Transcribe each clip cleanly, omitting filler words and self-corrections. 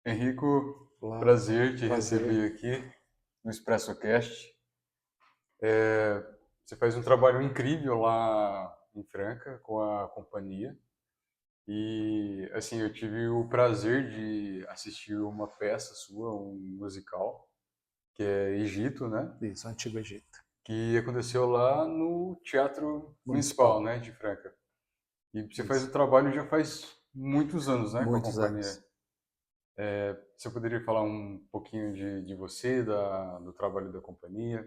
Henrico, Olá, prazer te prazer. receber aqui no ExpressoCast. Você faz um trabalho incrível lá em Franca com a companhia e assim eu tive o prazer de assistir uma peça sua, um musical que é Egito, né? Isso, Antigo Egito. Que aconteceu lá no Teatro Municipal, Municipal. né, de Franca. E você faz o Isso. trabalho já faz muitos anos, né, com a Muitos companhia. anos. Você poderia falar um pouquinho de você, do trabalho da companhia?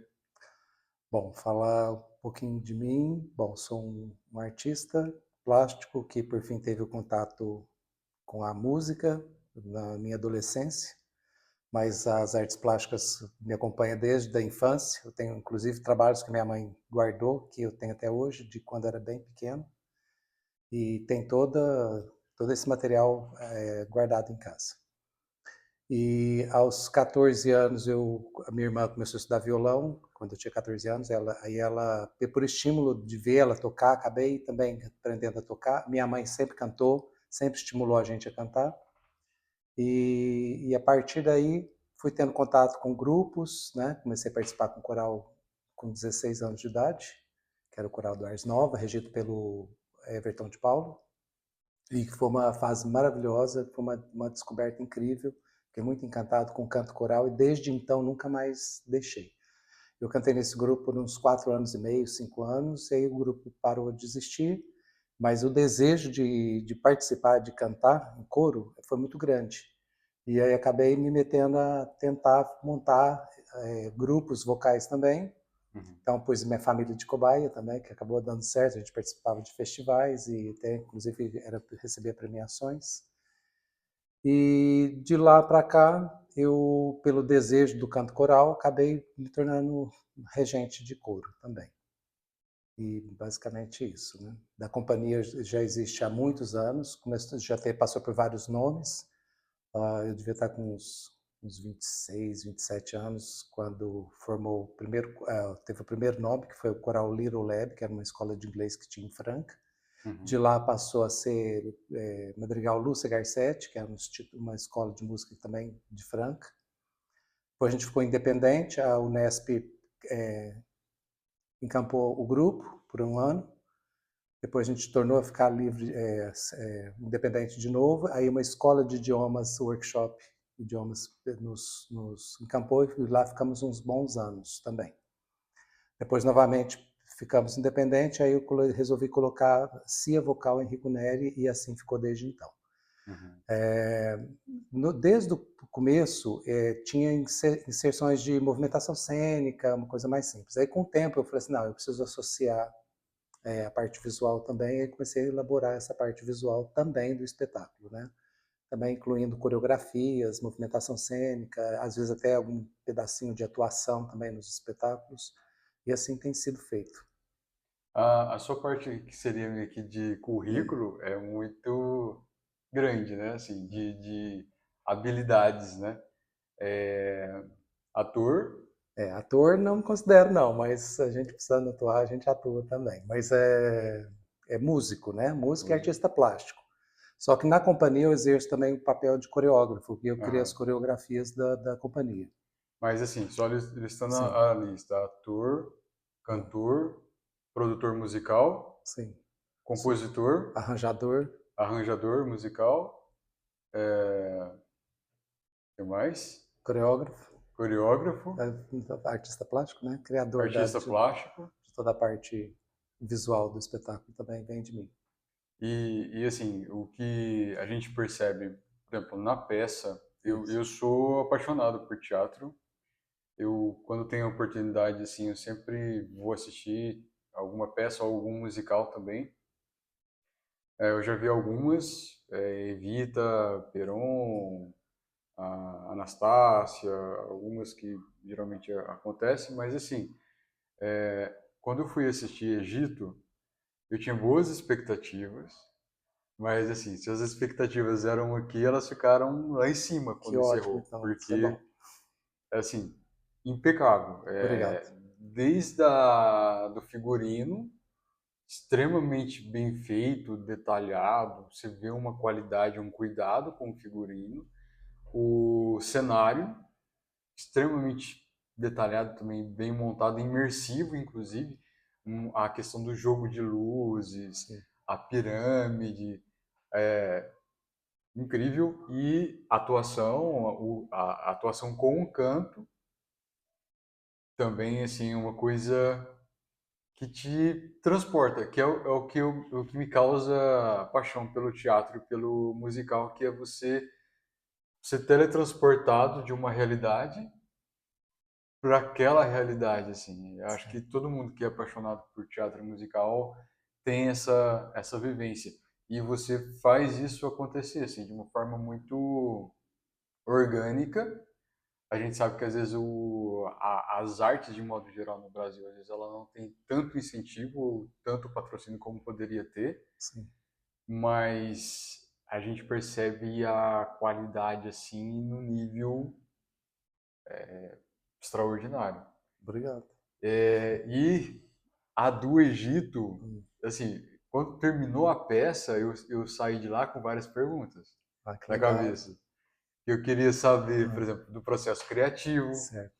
Bom, falar um pouquinho de mim. Bom, sou um artista plástico que, por fim, teve o contato com a música na minha adolescência, mas as artes plásticas me acompanham desde a infância. Eu tenho, inclusive, trabalhos que minha mãe guardou, que eu tenho até hoje, de quando era bem pequeno, e tem todo esse material guardado em casa. E aos 14 anos a minha irmã começou a estudar violão, quando eu tinha 14 anos, por estímulo de ver ela tocar, acabei também aprendendo a tocar. Minha mãe sempre cantou, sempre estimulou a gente a cantar. E a partir daí fui tendo contato com grupos, né? Comecei a participar com coral com 16 anos de idade, que era o coral do Ars Nova, regido pelo Everton de Paulo. E que foi uma fase maravilhosa, foi uma descoberta incrível. Fiquei muito encantado com o canto coral e desde então nunca mais deixei. Eu cantei nesse grupo por uns 4 anos e meio, 5 anos, e aí o grupo parou de existir, mas o desejo de participar, de cantar em coro, foi muito grande. E aí acabei me metendo a tentar montar grupos vocais também. Uhum. Então pus minha família de cobaia também, que acabou dando certo, a gente participava de festivais e até inclusive recebia premiações. E de lá para cá, eu, pelo desejo do canto coral, acabei me tornando regente de coro também. E basicamente isso, né? Da companhia já existe há muitos anos, passou por vários nomes. Eu devia estar com uns 26, 27 anos, quando formou teve o primeiro nome, que foi o Coral Little Lab, que era uma escola de inglês que tinha em Franca. De Uhum. lá passou a ser Madrigal Lúcia Garcetti, que era uma escola de música também de Franca. Depois a gente ficou independente, a Unesp encampou o grupo por um ano. Depois a gente tornou a ficar livre, independente de novo. Aí uma escola de idiomas, workshop de idiomas, nos encampou e lá ficamos uns bons anos também. Depois, novamente, ficamos independentes, aí eu resolvi colocar Cia Vocal Henrico Neri e assim ficou desde então. Uhum. Desde o começo, tinha inserções de movimentação cênica, uma coisa mais simples. Aí, com o tempo, eu falei assim, não, eu preciso associar a parte visual também, e comecei a elaborar essa parte visual também do espetáculo, né? Também incluindo coreografias, movimentação cênica, às vezes até algum pedacinho de atuação também nos espetáculos, e assim tem sido feito. A sua parte que seria meio que de currículo é muito grande, né? Assim, de habilidades, né? É, ator, Ator não me considero não, mas a gente precisando atuar, a gente atua também. Mas é músico, né? Músico e músico. artista plástico. Só que na companhia eu exerço também o papel de coreógrafo, porque eu crio as Aham. coreografias da companhia. Mas assim, só listando Sim, a lista, ator, é, cantor, produtor musical, sim. compositor, Arranjador, arranjador musical, o que mais? coreógrafo, Coreógrafo, artista plástico, né? Criador artista de plástico. toda a parte visual do espetáculo também vem de mim. E assim, o que a gente percebe, por exemplo, na peça, Isso. eu sou apaixonado por teatro. Eu, quando tenho a oportunidade, assim, eu sempre vou assistir alguma peça ou algum musical também. Eu já vi algumas, Evita, Peron, a Anastácia, algumas que geralmente acontecem, mas assim, quando eu fui assistir Egito, eu tinha boas expectativas, mas assim, se as expectativas eram aqui, elas ficaram lá em cima Que quando ótimo, encerrou, então. Isso é porque bom. assim, impecável. Obrigado. Desde do figurino, extremamente bem feito, detalhado, você vê uma qualidade, um cuidado com o figurino. o cenário, extremamente detalhado também, bem montado, imersivo, inclusive, a questão do jogo de luzes, Sim, a pirâmide, é incrível, e a atuação, a atuação com o canto, também, assim, uma coisa que te transporta, que é o que me causa paixão pelo teatro e pelo musical, que é você ser teletransportado de uma realidade para aquela realidade, assim. Eu acho que sim. todo mundo que é apaixonado por teatro musical tem essa vivência. E você faz isso acontecer, assim, de uma forma muito orgânica. A gente sabe que às vezes as artes de modo geral no Brasil, às vezes ela não tem tanto incentivo, ou tanto patrocínio como poderia ter, Sim. mas a gente percebe a qualidade assim no nível extraordinário. Obrigado. E a do Egito, Hum. assim, quando terminou a peça, eu saí de lá com várias perguntas Ah, que na legal. cabeça. Eu queria saber, por Ah, exemplo, do processo criativo, certo.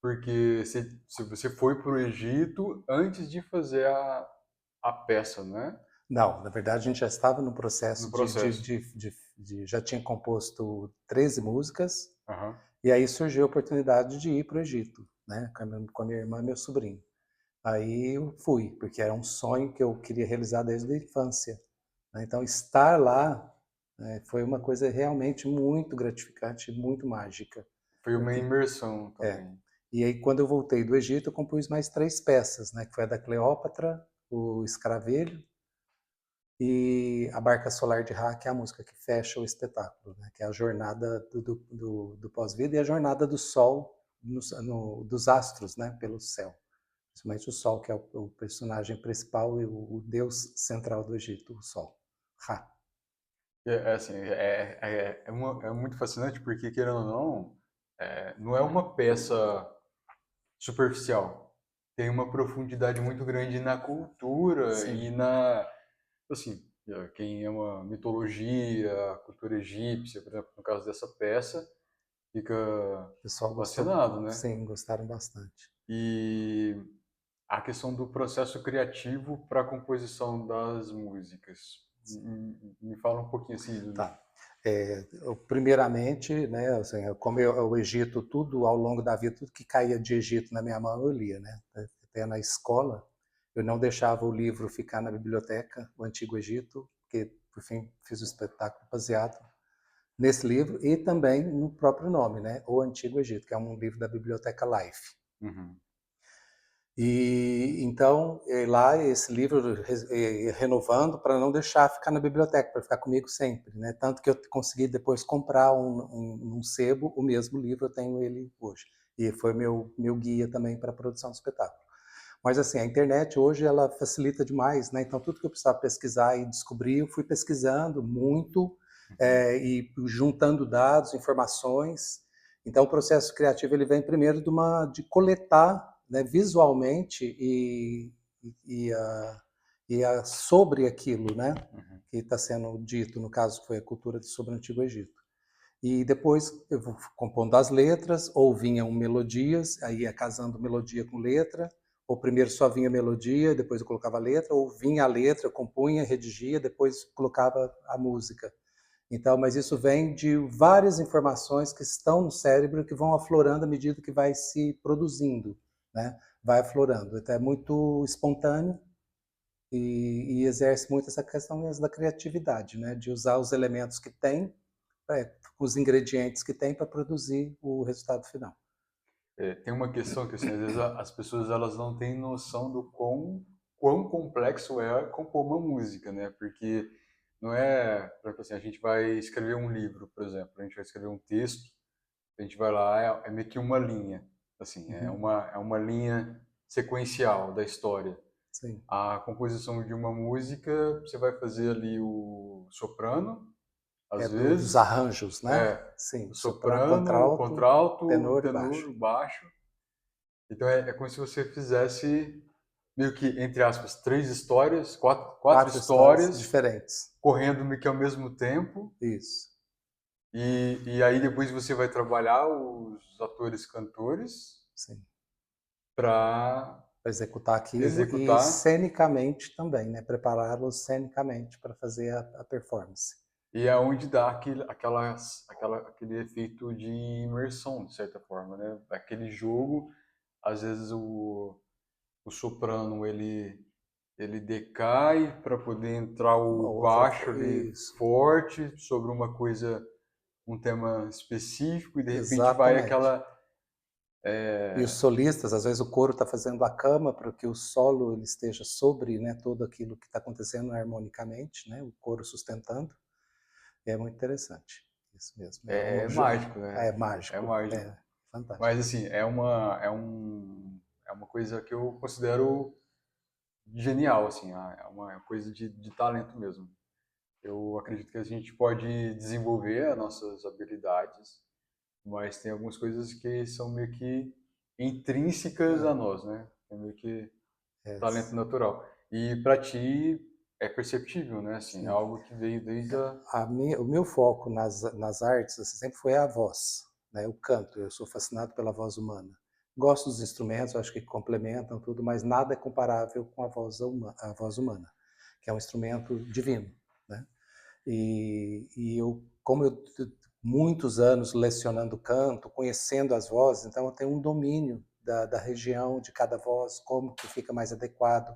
porque se você foi para o Egito antes de fazer a peça, né? Não, na verdade a gente já estava no No processo processo. já tinha composto 13 músicas, Aham. e aí surgiu a oportunidade de ir para o Egito, né, com a minha irmã e meu sobrinho. Aí eu fui, porque era um sonho que eu queria realizar desde a infância, né? Então estar lá, né, foi uma coisa realmente muito gratificante, muito mágica, Foi uma porque imersão é. também. E aí quando eu voltei do Egito, eu compus mais 3 peças, né, que foi a da Cleópatra, o Escravelho e a Barca Solar de Ra, que é a música que fecha o espetáculo, né? Que é a jornada do pós-vida e a jornada do Sol, dos astros, né? Pelo céu. Principalmente o Sol, que é o personagem principal e o deus central do Egito, o Sol, Ra. Assim, é muito fascinante porque, querendo ou não, não é uma peça superficial. Tem uma profundidade muito grande na cultura e Sim, assim, quem ama mitologia, cultura egípcia, por exemplo, no caso dessa peça, fica o pessoal gostou, fascinado, né? sim, gostaram bastante. E a questão do processo criativo para a composição das músicas. Me fala um pouquinho assim Tá. Primeiramente, né, assim, como o Egito, tudo ao longo da vida, tudo que caía de Egito na minha mão eu lia, né? Até na escola, eu não deixava o livro ficar na biblioteca, o Antigo Egito, porque, por fim, fiz o espetáculo baseado nesse livro e também no próprio nome, né? O Antigo Egito, que é um livro da Biblioteca Life. Uhum. E então, lá esse livro renovando para não deixar ficar na biblioteca, para ficar comigo sempre, né? Tanto que eu consegui depois comprar um sebo, o mesmo livro, eu tenho ele hoje. E foi meu guia também para a produção do espetáculo. Mas assim, a internet hoje ela facilita demais, né? Então tudo que eu precisava pesquisar e descobrir, eu fui pesquisando muito Uhum. e juntando dados, informações. Então o processo criativo ele vem primeiro de coletar, né, visualmente e, a, sobre aquilo, né, Uhum. que está sendo dito, no caso foi a cultura sobre o Antigo Egito. E depois eu vou compondo as letras, ou vinham melodias, aí ia casando melodia com letra, ou primeiro só vinha melodia, depois eu colocava a letra, ou vinha a letra, eu compunha, redigia, depois colocava a música. Então, mas isso vem de várias informações que estão no cérebro que vão aflorando à medida que vai se produzindo, né? Vai aflorando. Então é muito espontâneo e exerce muito essa questão mesmo da criatividade, né? De usar os elementos que tem, os ingredientes que tem para produzir o resultado final. Tem uma questão que assim, às vezes as pessoas elas não têm noção do quão complexo é compor uma música, né? Porque não é, por exemplo, assim, a gente vai escrever um livro, por exemplo, a gente vai escrever um texto, a gente vai lá, é meio que uma linha, assim, Uhum. é uma linha sequencial da história. Sim. A composição de uma música, você vai fazer ali o soprano, às Dos vezes, arranjos, né? é, Sim, o soprano, soprano, o contralto, contralto, o tenor e tenor, baixo. o baixo. Então é como se você fizesse meio que, entre aspas, três histórias, quatro Quatro histórias histórias diferentes. correndo meio que ao mesmo tempo Isso. E aí depois você vai trabalhar os atores cantores sim, para para executar aquilo e executar. cenicamente também, né? Prepará-los cenicamente para fazer a performance. E é onde dá aquele efeito de imersão, de certa forma, né? Aquele jogo, às vezes o soprano ele decai para poder entrar Uma o outra, baixo ali isso, forte sobre uma coisa, um tema específico e de repente vai exatamente. aquela E os solistas, às vezes o coro está fazendo a cama para que o solo ele esteja sobre, né, tudo aquilo que está acontecendo harmonicamente, né, o coro sustentando. É muito interessante. Isso mesmo. é mágico, É né? É mágico, mágico. é fantástico. Mas assim, é uma coisa que eu considero genial, assim, é uma coisa de talento mesmo. Eu acredito que a gente pode desenvolver as nossas habilidades, mas tem algumas coisas que são meio que intrínsecas a É, nós, né? É meio que é, talento natural. E para ti é perceptível, né? Assim, é sim. algo que veio desde a... O meu foco nas artes assim, sempre foi a voz, né, o canto. Eu sou fascinado pela voz humana. Gosto dos instrumentos, acho que complementam tudo, mas nada é comparável com a voz humana, que é um instrumento divino, né? E eu, como eu muitos anos lecionando canto, conhecendo as vozes, então eu tenho um domínio da região de cada voz, como que fica mais adequado,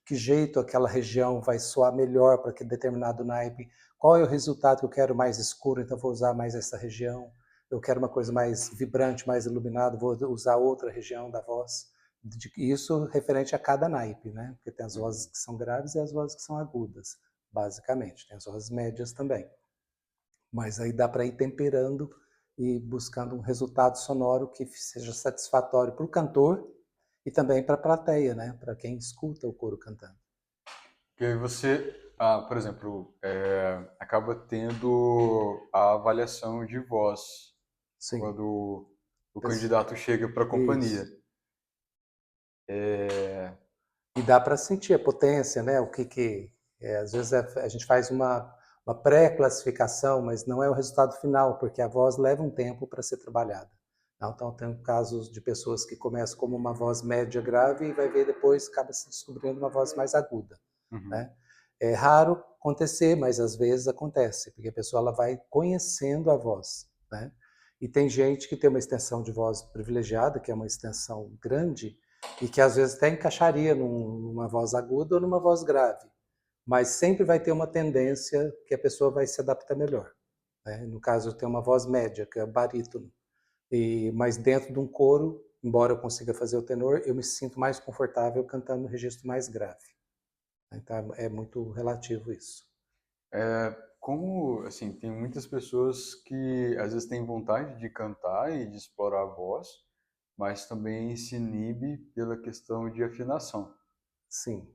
que jeito aquela região vai soar melhor para aquele determinado naipe, qual é o resultado que eu quero mais escuro, então vou usar mais essa região. Eu quero uma coisa mais vibrante, mais iluminada, vou usar outra região da voz. Isso referente a cada naipe, né? Porque tem as vozes Uhum. que são graves e as vozes que são agudas, basicamente. Tem as vozes médias também. Mas aí dá para ir temperando e buscando um resultado sonoro que seja satisfatório para o cantor e também para a plateia, né? Para quem escuta o coro cantando. Que aí você, por exemplo, acaba tendo a avaliação de voz Sim, quando o candidato chega para a companhia. isso. É, E dá para sentir a potência, né? O que às vezes a gente faz uma pré-classificação, mas não é o resultado final, porque a voz leva um tempo para ser trabalhada. Então, tem casos de pessoas que começam como uma voz média grave e vai ver depois acaba se descobrindo uma voz mais aguda, uhum, né? É raro acontecer, mas às vezes acontece, porque a pessoa ela vai conhecendo a voz, né? E tem gente que tem uma extensão de voz privilegiada, que é uma extensão grande, e que às vezes até encaixaria numa voz aguda ou numa voz grave, mas sempre vai ter uma tendência que a pessoa vai se adaptar melhor, né? No caso, eu tenho uma voz média, que é barítono, mas dentro de um coro, embora eu consiga fazer o tenor, eu me sinto mais confortável cantando no registro mais grave. Então é muito relativo isso. como, assim, tem muitas pessoas que às vezes têm vontade de cantar e de explorar a voz, mas também se inibe pela questão de afinação. Sim.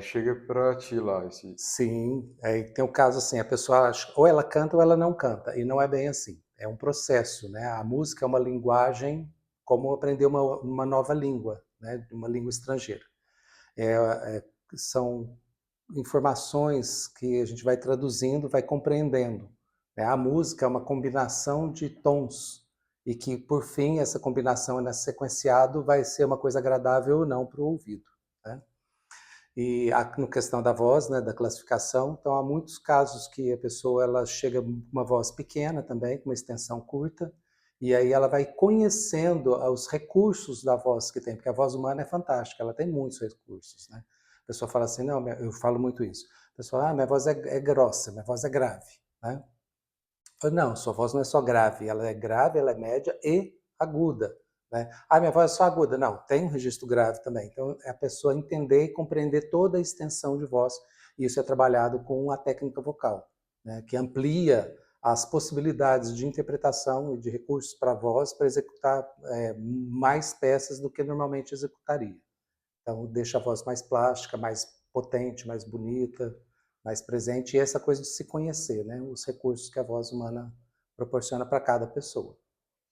Chega para ti lá esse... Sim, aí tem o caso assim, a pessoa acha, ou ela canta ou ela não canta, e não é bem assim. É um processo, né? A música é uma linguagem, como aprender uma nova língua, né? Uma língua estrangeira. São informações que a gente vai traduzindo, vai compreendendo, né? A música é uma combinação de tons, e que, por fim, essa combinação, né, sequenciado, vai ser uma coisa agradável ou não para o ouvido, né? E no questão da voz, né, da classificação, então há muitos casos que a pessoa ela chega com uma voz pequena também, com uma extensão curta, e aí ela vai conhecendo os recursos da voz que tem, porque a voz humana é fantástica, ela tem muitos recursos, né? A pessoa fala assim, não, eu falo muito isso. A pessoa, minha voz é grossa, minha voz é grave, né? Eu falo, não, sua voz não é só grave, ela é média e aguda, né? Minha voz é só aguda. Não, tem um registro grave também. Então, é a pessoa entender e compreender toda a extensão de voz. E isso é trabalhado com a técnica vocal, né? Que amplia as possibilidades de interpretação e de recursos para a voz para executar mais peças do que normalmente executaria. Então, deixa a voz mais plástica, mais potente, mais bonita, mais presente. E essa coisa de se conhecer, né? Os recursos que a voz humana proporciona para cada pessoa.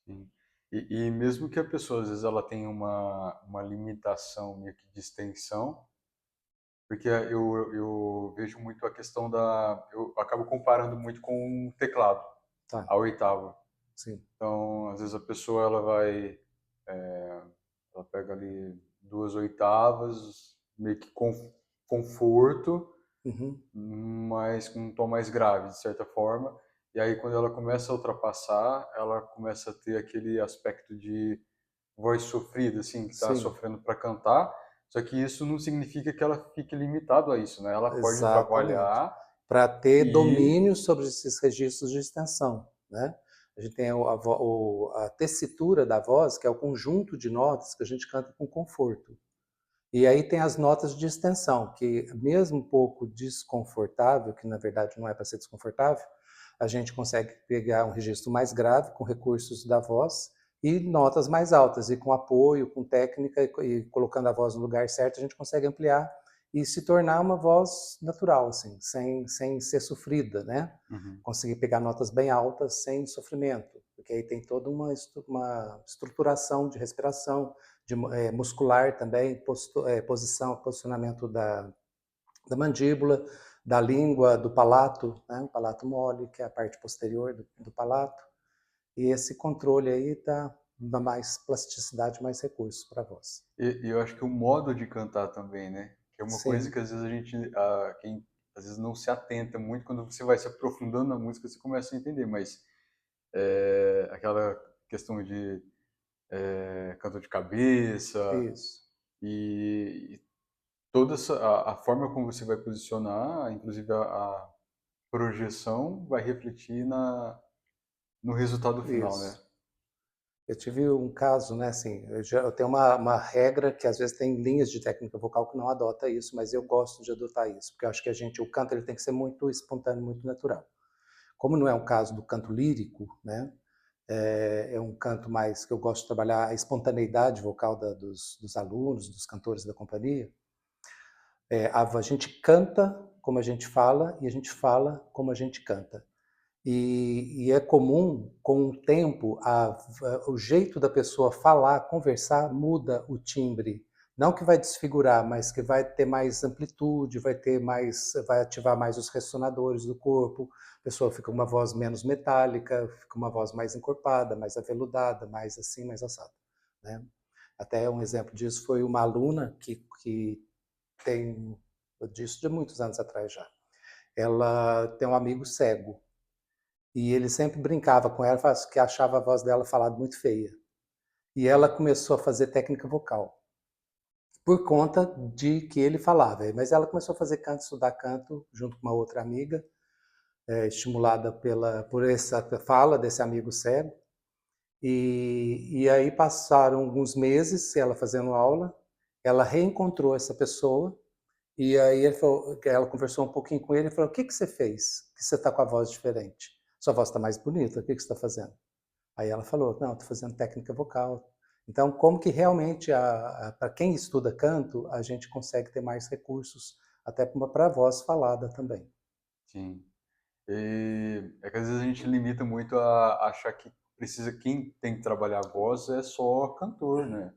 Sim. E mesmo que a pessoa, às vezes, ela tenha uma limitação meio que de extensão, porque eu vejo muito a questão da... Eu acabo comparando muito com um teclado. Tá, a oitava. sim. Então, às vezes a pessoa ela vai, ela pega ali duas oitavas, meio que conforto, Uhum. mas com um tom mais grave, de certa forma. E aí, quando ela começa a ultrapassar, ela começa a ter aquele aspecto de voz sofrida, assim, que está Sim, sofrendo para cantar. Só que isso não significa que ela fique limitado a isso, né? Ela pode exatamente. trabalhar Para ter e domínio sobre esses registros de extensão, né? A gente tem a tessitura da voz, que é o conjunto de notas que a gente canta com conforto. E aí tem as notas de extensão, que mesmo um pouco desconfortável, que na verdade não é para ser desconfortável, a gente consegue pegar um registro mais grave com recursos da voz e notas mais altas, e com apoio, com técnica e colocando a voz no lugar certo, a gente consegue ampliar e se tornar uma voz natural, assim, sem ser sofrida, né? uhum. Conseguir pegar notas bem altas sem sofrimento, porque aí tem toda uma estruturação de respiração, muscular também, posicionamento da mandíbula, da língua, do palato, né? O palato mole, que é a parte posterior do palato. E esse controle aí dá mais plasticidade, mais recursos para a voz. E eu acho que o modo de cantar também, né? Que é uma coisa Sim, que às vezes a gente, quem às vezes não se atenta muito, quando você vai se aprofundando na música, você começa a entender, mas aquela questão de canto de cabeça isso. e toda a forma como você vai posicionar, inclusive a projeção, vai refletir no resultado final, né? Isso. Eu tive um caso, né, assim, eu tenho uma regra que às vezes tem linhas de técnica vocal que não adota isso, mas eu gosto de adotar isso, porque eu acho que o canto ele tem que ser muito espontâneo, muito natural. Como não é um caso do canto lírico, né, é um canto mais que eu gosto de trabalhar a espontaneidade vocal dos alunos, dos cantores da companhia. A gente canta como a gente fala e a gente fala como a gente canta. E é comum, com o tempo, o jeito da pessoa falar, conversar, muda o timbre. Não que vai desfigurar, mas que vai ter mais amplitude, vai ativar mais os ressonadores do corpo. A pessoa fica com uma voz menos metálica, fica uma voz mais encorpada, mais aveludada, mais assim, mais assada, né? Até um exemplo disso foi uma aluna que tem, disso de muitos anos atrás já. Ela tem um amigo cego e ele sempre brincava com ela, que achava a voz dela falada muito feia. E ela começou a fazer técnica vocal, por conta de que ele falava. Mas ela começou a fazer canto, estudar canto, junto com uma outra amiga, estimulada por essa fala desse amigo cego. E aí passaram alguns meses, ela fazendo aula, ela reencontrou essa pessoa, e aí ela conversou um pouquinho com ele e falou: o que você fez? Que você está com a voz diferente? Sua voz está mais bonita, o que você está fazendo? Aí ela falou: não, estou fazendo técnica vocal. Então, como que realmente, para quem estuda canto, a gente consegue ter mais recursos, até para a voz falada também. Sim. E é que às vezes a gente limita muito a achar que quem tem que trabalhar a voz é só cantor, né?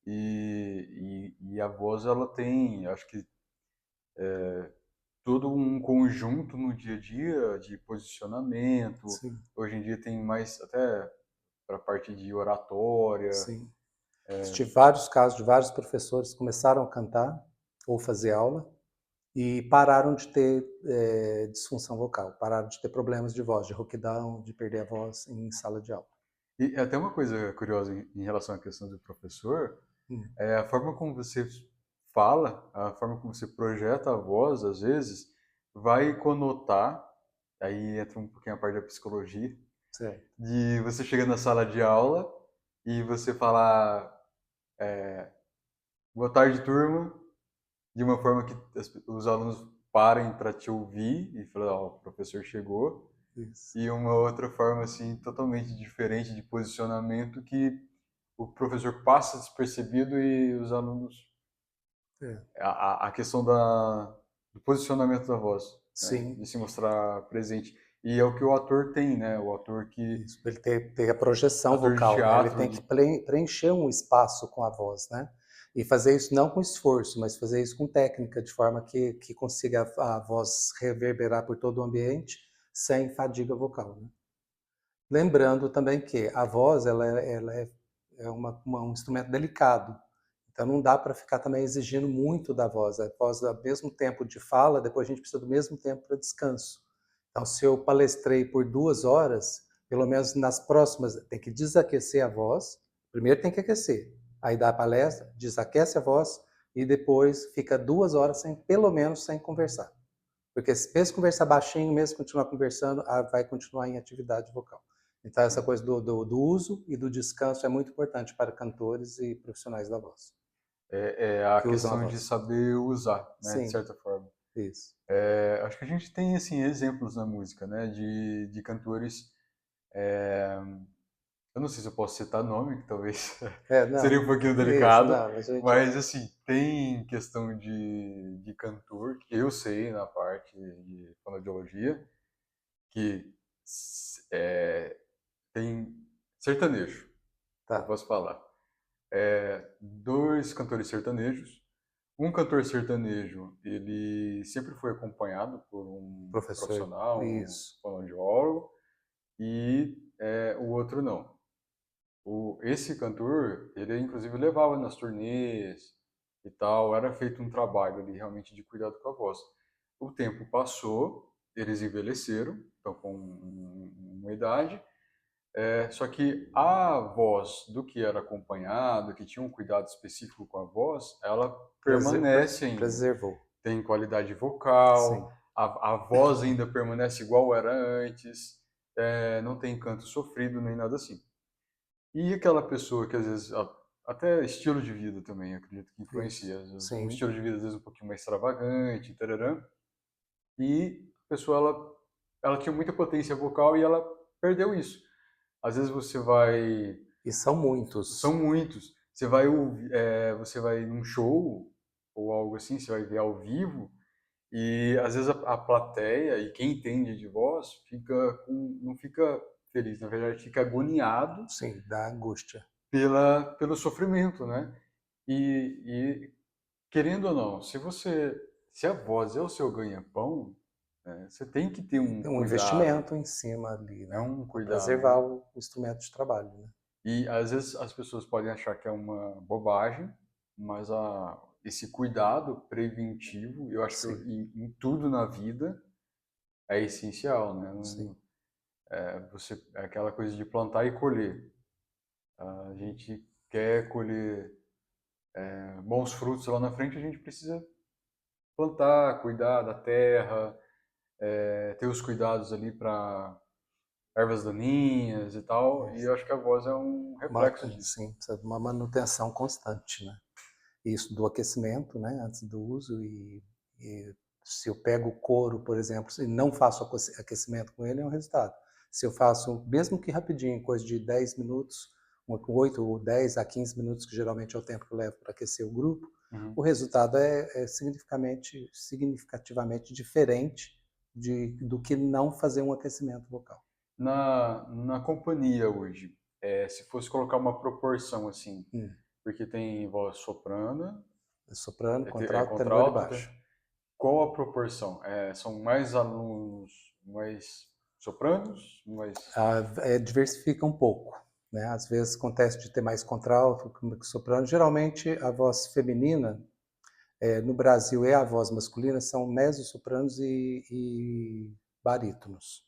E a voz ela tem, acho que todo um conjunto no dia a dia de posicionamento. Sim, Hoje em dia tem mais até para a parte de oratória. sim. Tive vários casos de vários professores que começaram a cantar ou fazer aula e pararam de ter disfunção vocal, pararam de ter problemas de voz, de rouquidão, de perder a voz em sala de aula. E até uma coisa curiosa em relação à questão do professor, Hum, é a forma como você fala, a forma como você projeta a voz, às vezes, vai conotar, aí entra um pouquinho a parte da psicologia, certo. de você chegar na sala de aula e você falar boa tarde, turma, de uma forma que os alunos parem para te ouvir e falar, ó, o professor chegou, Isso. e uma outra forma, assim, totalmente diferente de posicionamento que o professor passa despercebido e os alunos É. a questão do posicionamento da voz, né? Sim, De se mostrar presente. E é o que o ator tem, né? O ator que isso, ele ter a projeção ator de vocal, né? Ele teatro, tem que preencher um espaço com a voz, né? E fazer isso não com esforço, mas fazer isso com técnica, de forma que consiga a voz reverberar por todo o ambiente sem fadiga vocal, né? Lembrando também que a voz ela é um instrumento delicado, então não dá para ficar também exigindo muito da voz. A voz, ao mesmo tempo de fala, depois a gente precisa do mesmo tempo para descanso. Então, se eu palestrei por 2 horas, pelo menos nas próximas, tem que desaquecer a voz. Primeiro tem que aquecer, aí dá a palestra, desaquece a voz e depois fica 2 horas sem, pelo menos, sem conversar. Porque se mesmo conversar baixinho, mesmo continuar conversando, vai continuar em atividade vocal. Então, essa coisa do uso e do descanso é muito importante para cantores e profissionais da voz, É a que usam a questão de voz. saber usar, né, de Sim, certa forma. isso. Acho que a gente tem assim exemplos na música, né, de cantores. Eu não sei se eu posso citar nome, que talvez É, seria um não, pouquinho isso, delicado, não, mas a gente mas assim, tem questão de cantor, que eu sei na parte de fonoaudiologia, que tem sertanejo, eu tá. posso falar. Dois cantores sertanejos. Um cantor sertanejo, ele sempre foi acompanhado por um Professor, profissional, um isso. fonoaudiólogo, e o outro não. Esse cantor, ele inclusive levava nas turnês e tal, era feito um trabalho ali realmente de cuidado com a voz. O tempo passou, eles envelheceram, estão com uma idade, só que a voz do que era acompanhado, que tinha um cuidado específico com a voz, ela permanece ainda. Preservou, Tem qualidade vocal, sim. a voz ainda permanece igual era antes, não tem canto sofrido nem nada assim. E aquela pessoa que às vezes, até estilo de vida também, acredito que Isso, influencia. Às vezes, um sim. estilo de vida às vezes um pouquinho mais extravagante, tararã, e a pessoa ela tinha muita potência vocal e ela perdeu isso. Às vezes você vai, E são são muitos. muitos, você vai ouvir, você vai num show ou algo assim, você vai ver ao vivo e às vezes a plateia e quem entende de voz não fica feliz, na verdade fica agoniado Sim, da angústia. pelo sofrimento, né? E querendo ou não, se a voz é o seu ganha-pão, né, você tem que ter E um tem um cuidado, investimento em cima ali, é né? um Para cuidado. preservar o instrumento de trabalho, né? E às vezes as pessoas podem achar que é uma bobagem, mas esse cuidado preventivo, eu acho que Sim, em tudo na vida é essencial, né? sim. É aquela coisa de plantar e colher. A gente quer colher bons frutos lá na frente, a gente precisa plantar, cuidar da terra, ter os cuidados ali para ervas daninhas e tal, e eu acho que a voz é um reflexo disso. Sim, precisa de uma manutenção constante, né? Isso do aquecimento, né? Antes do uso e se eu pego o couro, por exemplo, e não faço aquecimento com ele, é um resultado. Se eu faço, mesmo que rapidinho, coisa de 10 minutos, 8 ou 10 a 15 minutos, que geralmente é o tempo que eu levo para aquecer o grupo, Uhum. o resultado é significativamente diferente do que não fazer um aquecimento vocal. Na companhia hoje, se fosse colocar uma proporção assim, Hum. porque tem voz soprano, Soprano, contralto, tenor e contralto, baixo. qual a proporção? São mais alunos, mais sopranos, mais... Diversifica um pouco, né? Às vezes acontece de ter mais contralto que soprano. Geralmente a voz feminina no Brasil e a voz masculina são mezzo-sopranos e barítonos.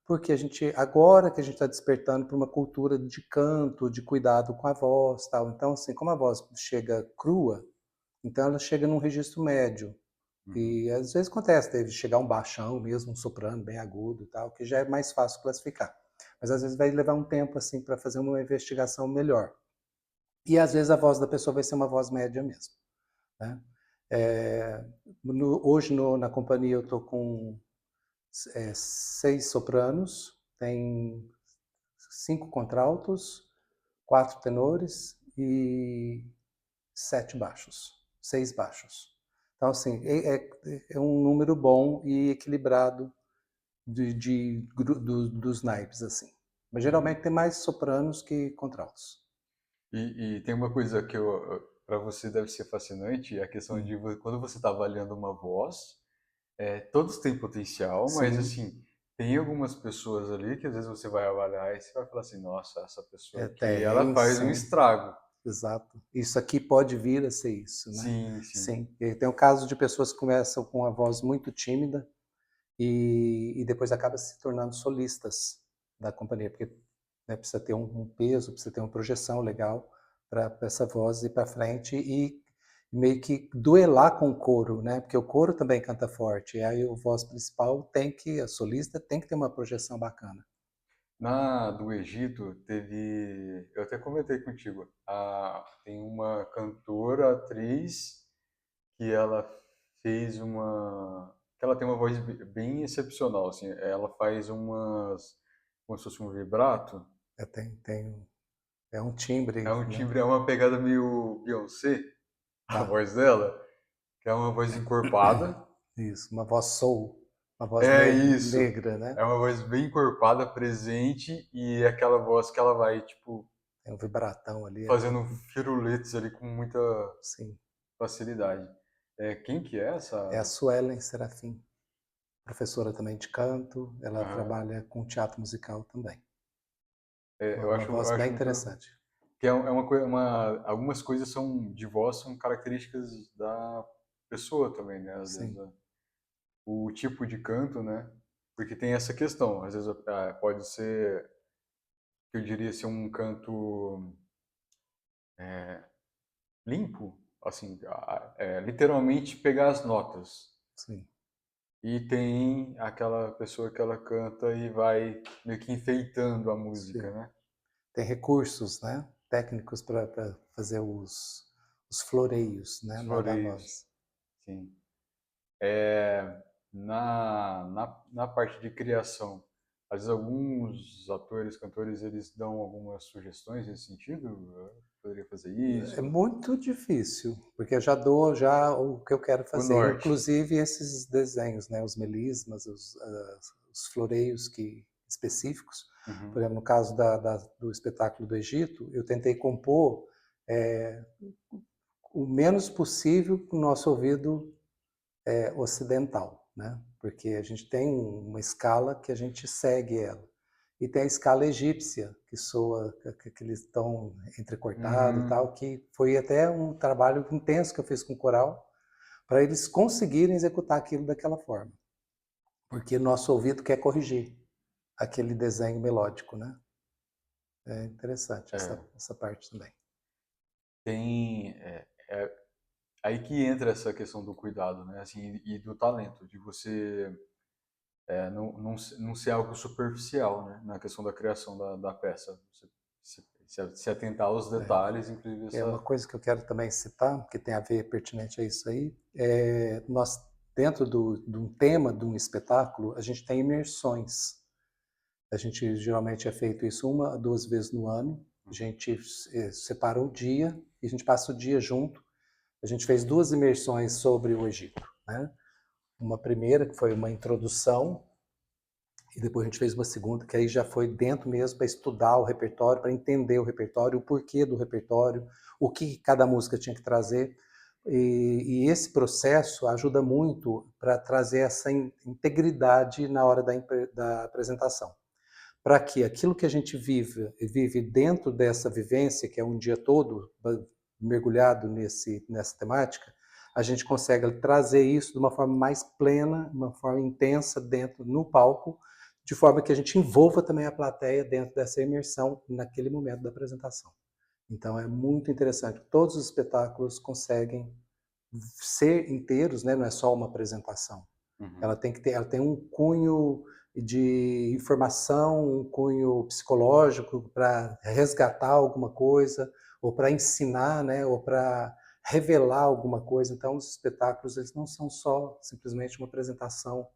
Porque agora que a gente está despertando para uma cultura de canto, de cuidado com a voz, tal. Então, assim, como a voz chega crua, então ela chega num registro médio. Uhum. E às vezes acontece, deve chegar um baixão mesmo, um soprano bem agudo e tal, que já é mais fácil classificar. Mas às vezes vai levar um tempo assim para fazer uma investigação melhor. E às vezes a voz da pessoa vai ser uma voz média mesmo, né? É, hoje na companhia eu estou com 6 sopranos, tem 5 contraltos, 4 tenores e 7 baixos, 6 baixos. Então, assim, é um número bom e equilibrado dos naipes, assim. Mas geralmente tem mais sopranos que contraltos. E tem uma coisa que para você deve ser fascinante, é a questão Hum. de quando você está avaliando uma voz, todos têm potencial, mas Sim, assim, tem algumas pessoas ali que às vezes você vai avaliar e você vai falar assim, nossa, essa pessoa aqui, ela Tem, faz um sim, estrago. exato. Isso aqui pode vir a ser isso, né? Sim, sim. Sim. E tem o caso de pessoas que começam com a voz muito tímida e depois acaba se tornando solistas da companhia, porque né, precisa ter um peso, precisa ter uma projeção legal para essa voz ir para frente e meio que duelar com o coro, né? Porque o coro também canta forte, e aí o voz principal tem que, a solista tem que ter uma projeção bacana. Na do Egito teve, eu até comentei contigo, tem uma cantora, atriz, que ela fez que ela tem uma voz bem excepcional, assim, ela faz como se fosse um vibrato, Tem, é um timbre, é um né? timbre, é uma pegada meio Beyoncé, a Tá. voz dela, que é uma voz encorpada. Isso, uma voz soul, uma voz É isso. negra, né? É uma voz bem encorpada, presente, e é aquela voz que ela vai, tipo, Tem um vibratão ali, fazendo firuletes ali com muita sim. facilidade. Quem que é É a essa? Suelen Serafim, professora também de canto, ela Aham. trabalha com teatro musical também. Eu Uma eu voz bem acho muito. interessante. Que é uma coisa, algumas coisas são de voz são características da pessoa também, né? Às vezes Sim, o tipo de canto, né? Porque tem essa questão. Às vezes pode ser, eu diria, ser um canto limpo, assim, literalmente pegar as notas. sim. E tem aquela pessoa que ela canta e vai meio que enfeitando a música, Sim. né? Tem recursos, né, técnicos para fazer os floreios, Os né, da floreios, voz. sim. É, na parte de criação, às vezes alguns atores, cantores, eles dão algumas sugestões nesse sentido. Eu poderia fazer É isso. muito difícil, porque eu já dou já o que eu quero O fazer, norte. inclusive esses desenhos, né, os melismas, os floreios específicos. Por Uhum. exemplo, no caso do espetáculo do Egito, eu tentei compor é, o menos possível com o nosso ouvido ocidental, né? Porque a gente tem uma escala que a gente segue ela. E tem a escala egípcia, que soa aquele tom entrecortado e Uhum. tal, que foi até um trabalho intenso que eu fiz com o coral, para eles conseguirem executar aquilo daquela forma. Porque nosso ouvido quer corrigir aquele desenho melódico, né? É interessante É, essa parte também. tem aí que entra essa questão do cuidado, né? Assim, e do talento, de você não ser algo superficial, né? Na questão da criação da peça. Você se atentar aos detalhes, inclusive É uma essa. coisa que eu quero também citar, que tem a ver pertinente a isso aí, nós, dentro de um tema de um espetáculo, a gente tem imersões. A gente geralmente é feito isso uma, duas vezes no ano. A gente separa o dia e a gente passa o dia junto. A gente fez duas imersões sobre o Egito, né? Uma primeira, que foi uma introdução, e depois a gente fez uma segunda, que aí já foi dentro mesmo para estudar o repertório, para entender o repertório, o porquê do repertório, o que cada música tinha que trazer. E esse processo ajuda muito para trazer essa integridade na hora da apresentação. Para que aquilo que a gente vive dentro dessa vivência, que é um dia todo mergulhado nessa temática, a gente consegue trazer isso de uma forma mais plena, de uma forma intensa dentro no palco, de forma que a gente envolva também a plateia dentro dessa imersão naquele momento da apresentação. Então é muito interessante. Todos os espetáculos conseguem ser inteiros, né? Não é só uma apresentação. Uhum. Ela tem um cunho de informação, um cunho psicológico para resgatar alguma coisa, ou para ensinar, né? Ou para revelar alguma coisa. Então, os espetáculos eles não são só simplesmente uma apresentação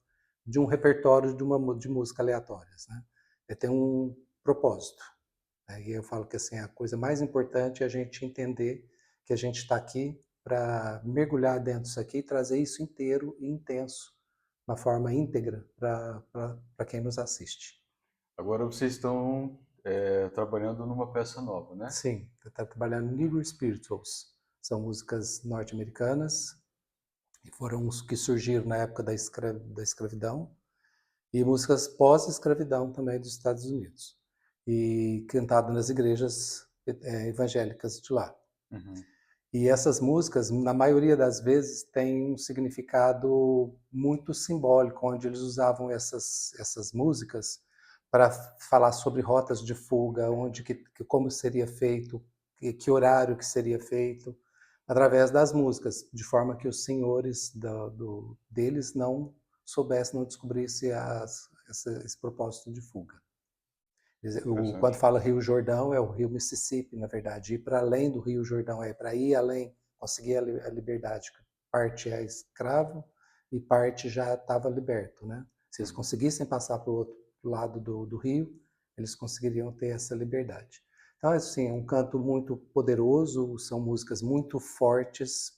de um repertório de música aleatórias, né? Ele tem um propósito. Né? E eu falo que assim, a coisa mais importante é a gente entender que a gente está aqui para mergulhar dentro disso aqui e trazer isso inteiro e intenso, uma forma íntegra para quem nos assiste. Agora vocês estão trabalhando numa peça nova, né? Sim, está trabalhando Negro Spirituals. São músicas norte-americanas, que foram os que surgiram na época da escravidão, e músicas pós-escravidão também dos Estados Unidos, e cantado nas igrejas evangélicas de lá. Uhum. E essas músicas, na maioria das vezes, têm um significado muito simbólico, onde eles usavam essas músicas para falar sobre rotas de fuga, como seria feito, que horário que seria feito, através das músicas, de forma que os senhores deles não soubessem, não descobrissem esse propósito de fuga. Quando Interessante. fala Rio Jordão, é o Rio Mississippi, na verdade. Ir para além do Rio Jordão é para ir além, conseguir a liberdade. Parte é escravo e parte já estava liberto, né? Se eles Uhum. conseguissem passar para o outro lado do rio, eles conseguiriam ter essa liberdade. Então, assim, é um canto muito poderoso, são músicas muito fortes.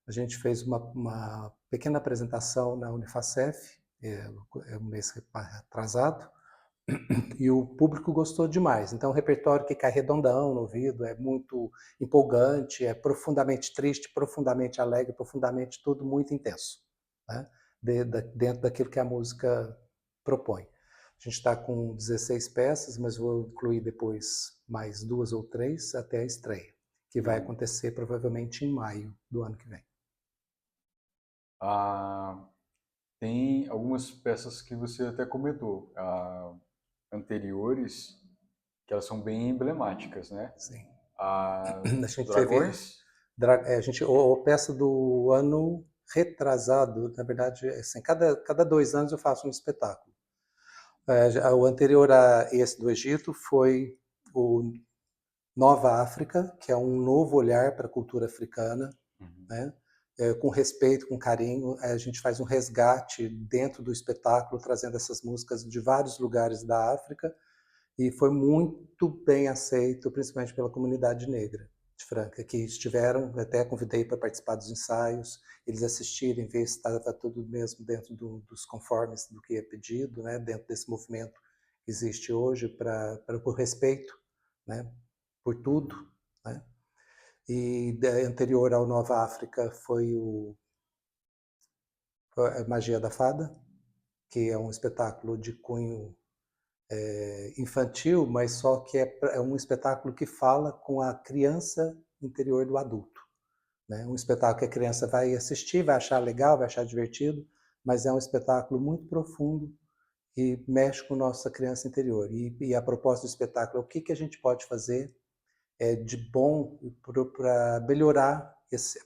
A gente fez uma pequena apresentação na Unifacef, um mês atrasado, e o público gostou demais. Então, o repertório que cai redondão no ouvido, é muito empolgante, é profundamente triste, profundamente alegre, profundamente tudo muito intenso, né? Dentro daquilo que a música propõe. A gente está com 16 peças, mas vou incluir depois mais 2 ou 3 até a estreia, que vai Uhum. acontecer provavelmente em maio do ano que vem. Ah, tem algumas peças que você até comentou, anteriores, que elas são bem emblemáticas, né? Sim. A A gente teve Dragões. a peça do ano retrasado, na verdade, assim, cada 2 anos eu faço um espetáculo. O anterior a esse do Egito foi o Nova África, que é um novo olhar para a cultura africana, Uhum. né? Com respeito, com carinho, a gente faz um resgate dentro do espetáculo, trazendo essas músicas de vários lugares da África, e foi muito bem aceito, principalmente pela comunidade negra de Franca, que estiveram, até convidei para participar dos ensaios, eles assistirem, ver se estava tudo mesmo dentro dos conformes do que é pedido, né, dentro desse movimento que existe hoje por respeito, né, por tudo, Uhum. né. E anterior ao Nova África foi a Magia da Fada, que é um espetáculo de cunho infantil, mas só que é um espetáculo que fala com a criança interior do adulto, né? Um espetáculo que a criança vai assistir, vai achar legal, vai achar divertido, mas é um espetáculo muito profundo e mexe com nossa criança interior. E a proposta do espetáculo é o que a gente pode fazer de bom para melhorar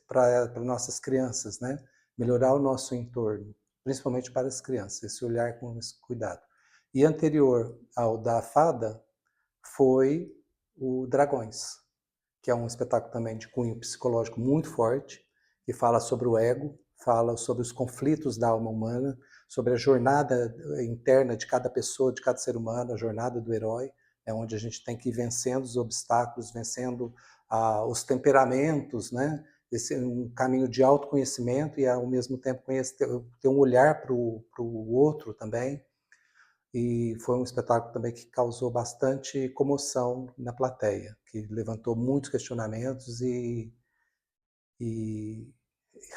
para nossas crianças, né? Melhorar o nosso entorno, principalmente para as crianças, esse olhar com esse cuidado. E anterior ao da Fada foi o Dragões, que é um espetáculo também de cunho psicológico muito forte, que fala sobre o ego, fala sobre os conflitos da alma humana, sobre a jornada interna de cada pessoa, de cada ser humano, a jornada do herói, é onde a gente tem que ir vencendo os obstáculos, vencendo os temperamentos, né? Esse é um caminho de autoconhecimento e ao mesmo tempo ter um olhar para o outro também. E foi um espetáculo também que causou bastante comoção na plateia, que levantou muitos questionamentos e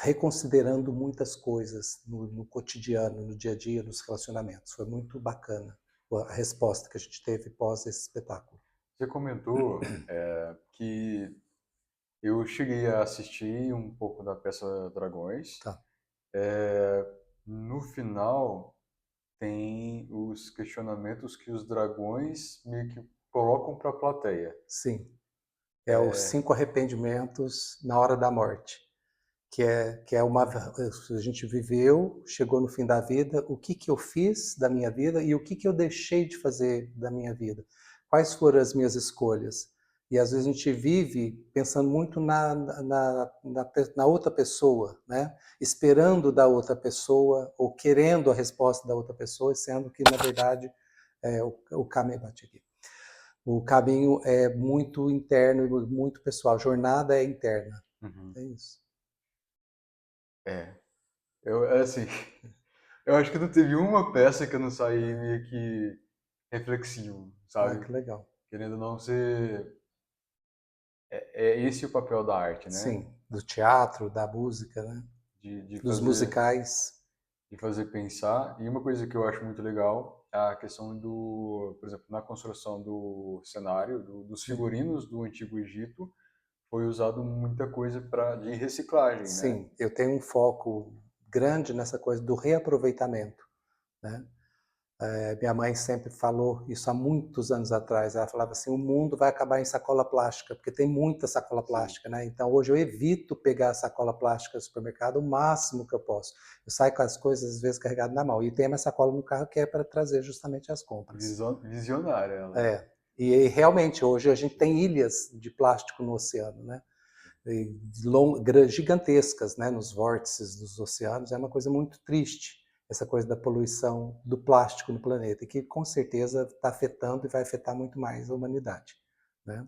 reconsiderando muitas coisas no cotidiano, no dia a dia, nos relacionamentos. Foi muito bacana a resposta que a gente teve pós esse espetáculo. Você comentou que eu cheguei a assistir um pouco da peça Dragões. Tá. No final, tem os questionamentos que os dragões meio que colocam para a plateia. Sim, é os 5 arrependimentos na hora da morte, que é uma a gente viveu, chegou no fim da vida, o que eu fiz da minha vida e o que eu deixei de fazer da minha vida. Quais foram as minhas escolhas? E às vezes a gente vive pensando muito na outra pessoa, né? Esperando da outra pessoa ou querendo a resposta da outra pessoa, sendo que, na verdade, o caminho bate aqui. O caminho é muito interno e muito pessoal. A jornada é interna. Uhum. É isso. É, assim, eu acho que não teve uma peça que eu não saí meio que reflexivo, Ah, sabe? que legal. Querendo ou não ser, é esse o papel da arte, né? Sim, do teatro, da música, né? De Dos fazer, musicais. e fazer pensar. E uma coisa que eu acho muito legal é a questão do, por exemplo, na construção do cenário, dos Uhum. figurinos do Antigo Egito, foi usado muita coisa de reciclagem, né? Sim, eu tenho um foco grande nessa coisa do reaproveitamento, né? Minha mãe sempre falou isso há muitos anos atrás. Ela falava assim: o mundo vai acabar em sacola plástica, porque tem muita sacola Sim. plástica, né? Então hoje eu evito pegar a sacola plástica do supermercado o máximo que eu posso. Eu saio com as coisas às vezes carregado na mão e tenho minha sacola no carro que é para trazer justamente as compras. Visionária ela. É. E realmente hoje a gente tem ilhas de plástico no oceano, né? Gigantescas, né, nos vórtices dos oceanos. É uma coisa muito triste, essa coisa da poluição do plástico no planeta, e que com certeza está afetando e vai afetar muito mais a humanidade, né?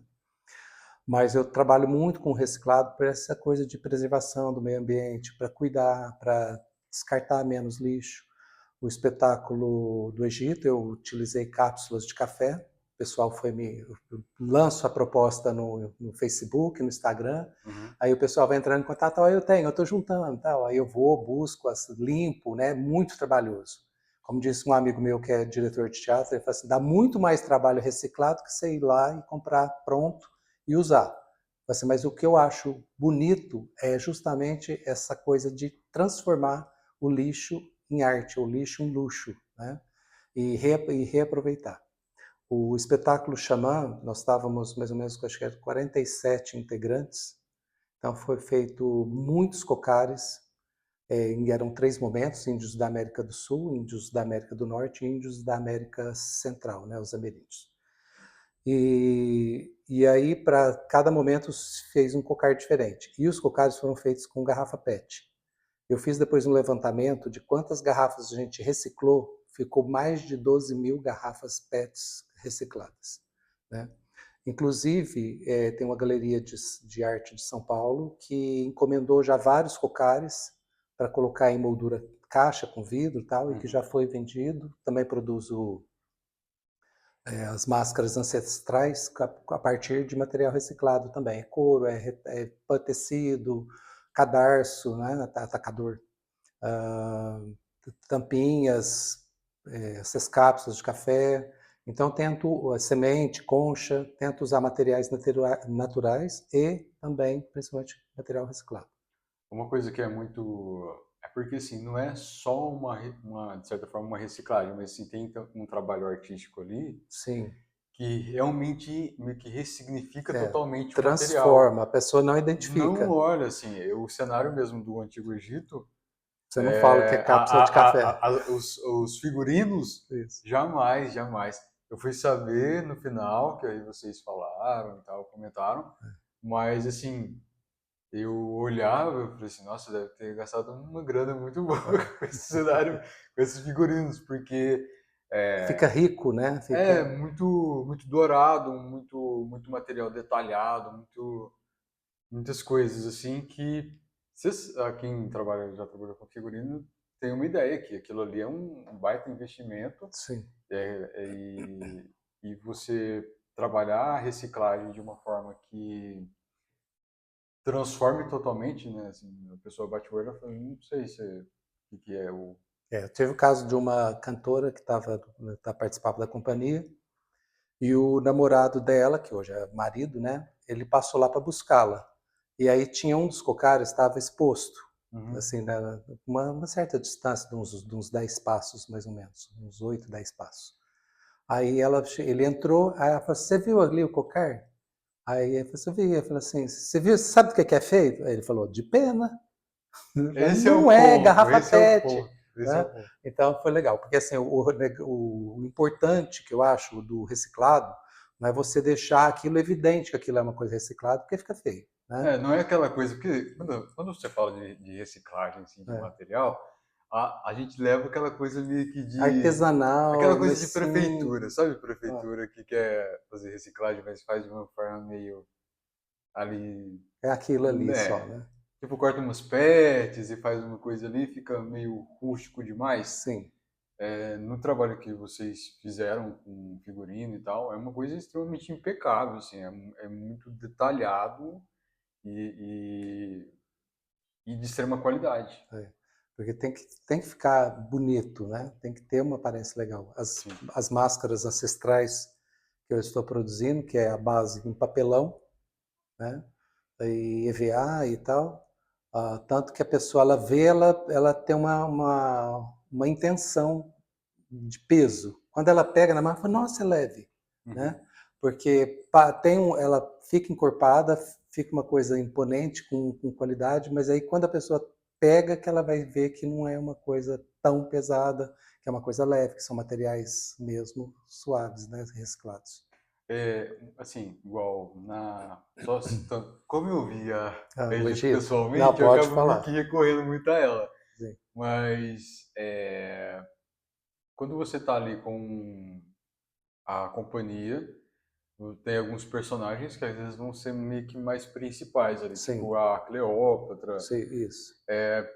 Mas eu trabalho muito com reciclado para essa coisa de preservação do meio ambiente, para cuidar, para descartar menos lixo. O espetáculo do Egito, eu utilizei cápsulas de café. O pessoal foi eu lanço a proposta no Facebook, no Instagram. Uhum. Aí o pessoal vai entrando em contato, eu tenho, eu estou juntando, tal. Aí eu vou, busco, limpo, né? Muito trabalhoso. Como disse um amigo meu que é diretor de teatro, ele fala assim, dá muito mais trabalho reciclado que você ir lá e comprar pronto e usar. Assim, mas o que eu acho bonito é justamente essa coisa de transformar o lixo em arte, o lixo em luxo, né? E reaproveitar. O espetáculo Xamã, nós estávamos mais ou menos, acho que 47 integrantes, então foi feito muitos cocares, eram 3 momentos: índios da América do Sul, índios da América do Norte e índios da América Central, né, os ameríndios. E aí, para cada momento, fez um cocar diferente. E os cocares foram feitos com garrafa PET. Eu fiz depois um levantamento de quantas garrafas a gente reciclou, ficou mais de 12.000 garrafas PETs recicladas, né? Inclusive, tem uma galeria de arte de São Paulo que encomendou já vários cocares para colocar em moldura caixa com vidro e tal, e que Uhum. já foi vendido. Também produzo as máscaras ancestrais a partir de material reciclado também. É couro, tecido, cadarço, né, atacador, tampinhas, essas cápsulas de café. Então, tento semente, concha, tento usar materiais naturais e também, principalmente, material reciclado. Uma coisa que é muito. É porque, assim, não é só de certa forma, uma reciclagem, mas assim, tem um trabalho artístico ali Sim, que realmente meio que ressignifica é, totalmente o material. transforma, a pessoa não Não identifica. olha, assim, o cenário mesmo do Antigo Egito, Você não fala que é cápsula de café. os figurinos, Isso. jamais, jamais. Eu fui saber no final, que aí vocês falaram e tal, comentaram, mas, assim, eu olhava e falei assim, nossa, deve ter gastado uma grana muito boa com esse cenário, com esses figurinos, porque Fica rico, né? é Fica. muito, muito dourado, muito material detalhado, muitas coisas assim que quem já trabalhou com figurino tem uma ideia que aquilo ali é um baita investimento Sim. e você trabalhar a reciclagem de uma forma que transforme totalmente, né? Assim, a pessoa bate o olho e fala, não sei o que é o... Teve o caso de uma cantora que participava da companhia, e o namorado dela, que hoje é marido, né? Ele passou lá para buscá-la. E aí tinha um dos cocares estava exposto, Uhum. assim, uma certa distância, de uns 10 passos, mais ou menos, uns 8, 10 passos. Aí ele entrou, aí ela falou, você viu ali o cocar? Aí ele falou, você viu? Eu falei assim, você viu, sabe do que é feito? Aí ele falou, de pena. Esse é o Não é ponto, garrafa esse é o PET, ponto, esse é o né? ponto. Então foi legal, porque assim, o importante que eu acho do reciclado não é você deixar aquilo evidente que aquilo é uma coisa reciclada, porque fica feio, né? Não é aquela coisa, porque quando você fala de reciclagem assim, de É. material, a gente leva aquela coisa meio que aquela Artesanal, coisa mas de sim, prefeitura, sabe? ó, Prefeitura que quer fazer reciclagem, mas faz de uma forma meio ali, é aquilo ali só, né? né? Tipo, corta umas pets e faz uma coisa ali, fica meio rústico demais. Sim, No trabalho que vocês fizeram com figurino e tal, é uma coisa extremamente impecável, assim, é muito detalhado e, e de extrema qualidade. é. Porque tem que ficar bonito, né? Tem que ter uma aparência legal. Sim. As máscaras ancestrais que eu estou produzindo, que é a base em papelão, né? E EVA e tal, tanto que a pessoa ela vê, ela tem uma intenção de peso. Quando ela pega na mão, ela fala, nossa, é leve, né? Porque ela fica encorpada, fica uma coisa imponente, com qualidade, mas aí quando a pessoa pega, que ela vai ver que não é uma coisa tão pesada, que é uma coisa leve, que são materiais mesmo suaves, né, reciclados. Assim, igual só citando, como eu vi a O Egito Egito? Não, pessoalmente, eu pode acabo meio falar. que recorrendo muito a ela. Sim. Mas quando você tá ali com a companhia, tem alguns personagens que às vezes vão ser meio que mais principais ali, Sim, tipo a Cleópatra. sim, isso. É,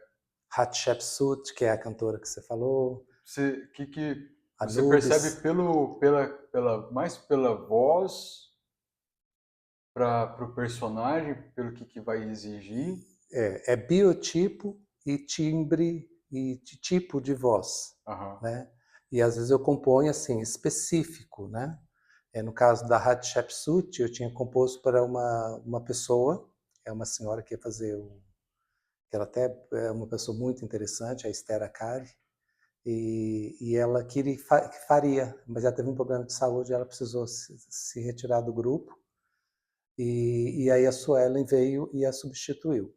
Hatshepsut, que é a cantora que você falou, que você percebe Anubis. mais pela voz para o personagem, pelo que vai exigir. É biotipo e timbre e tipo de voz, Aham. né? E às vezes eu componho assim, específico, né? No caso da Hatshepsut, eu tinha composto para uma pessoa, é uma senhora que ia fazer que ela até é uma pessoa muito interessante, a Esther Akari, e ela que faria, mas ela teve um problema de saúde e ela precisou se retirar do grupo, e aí a Suelen veio e a substituiu.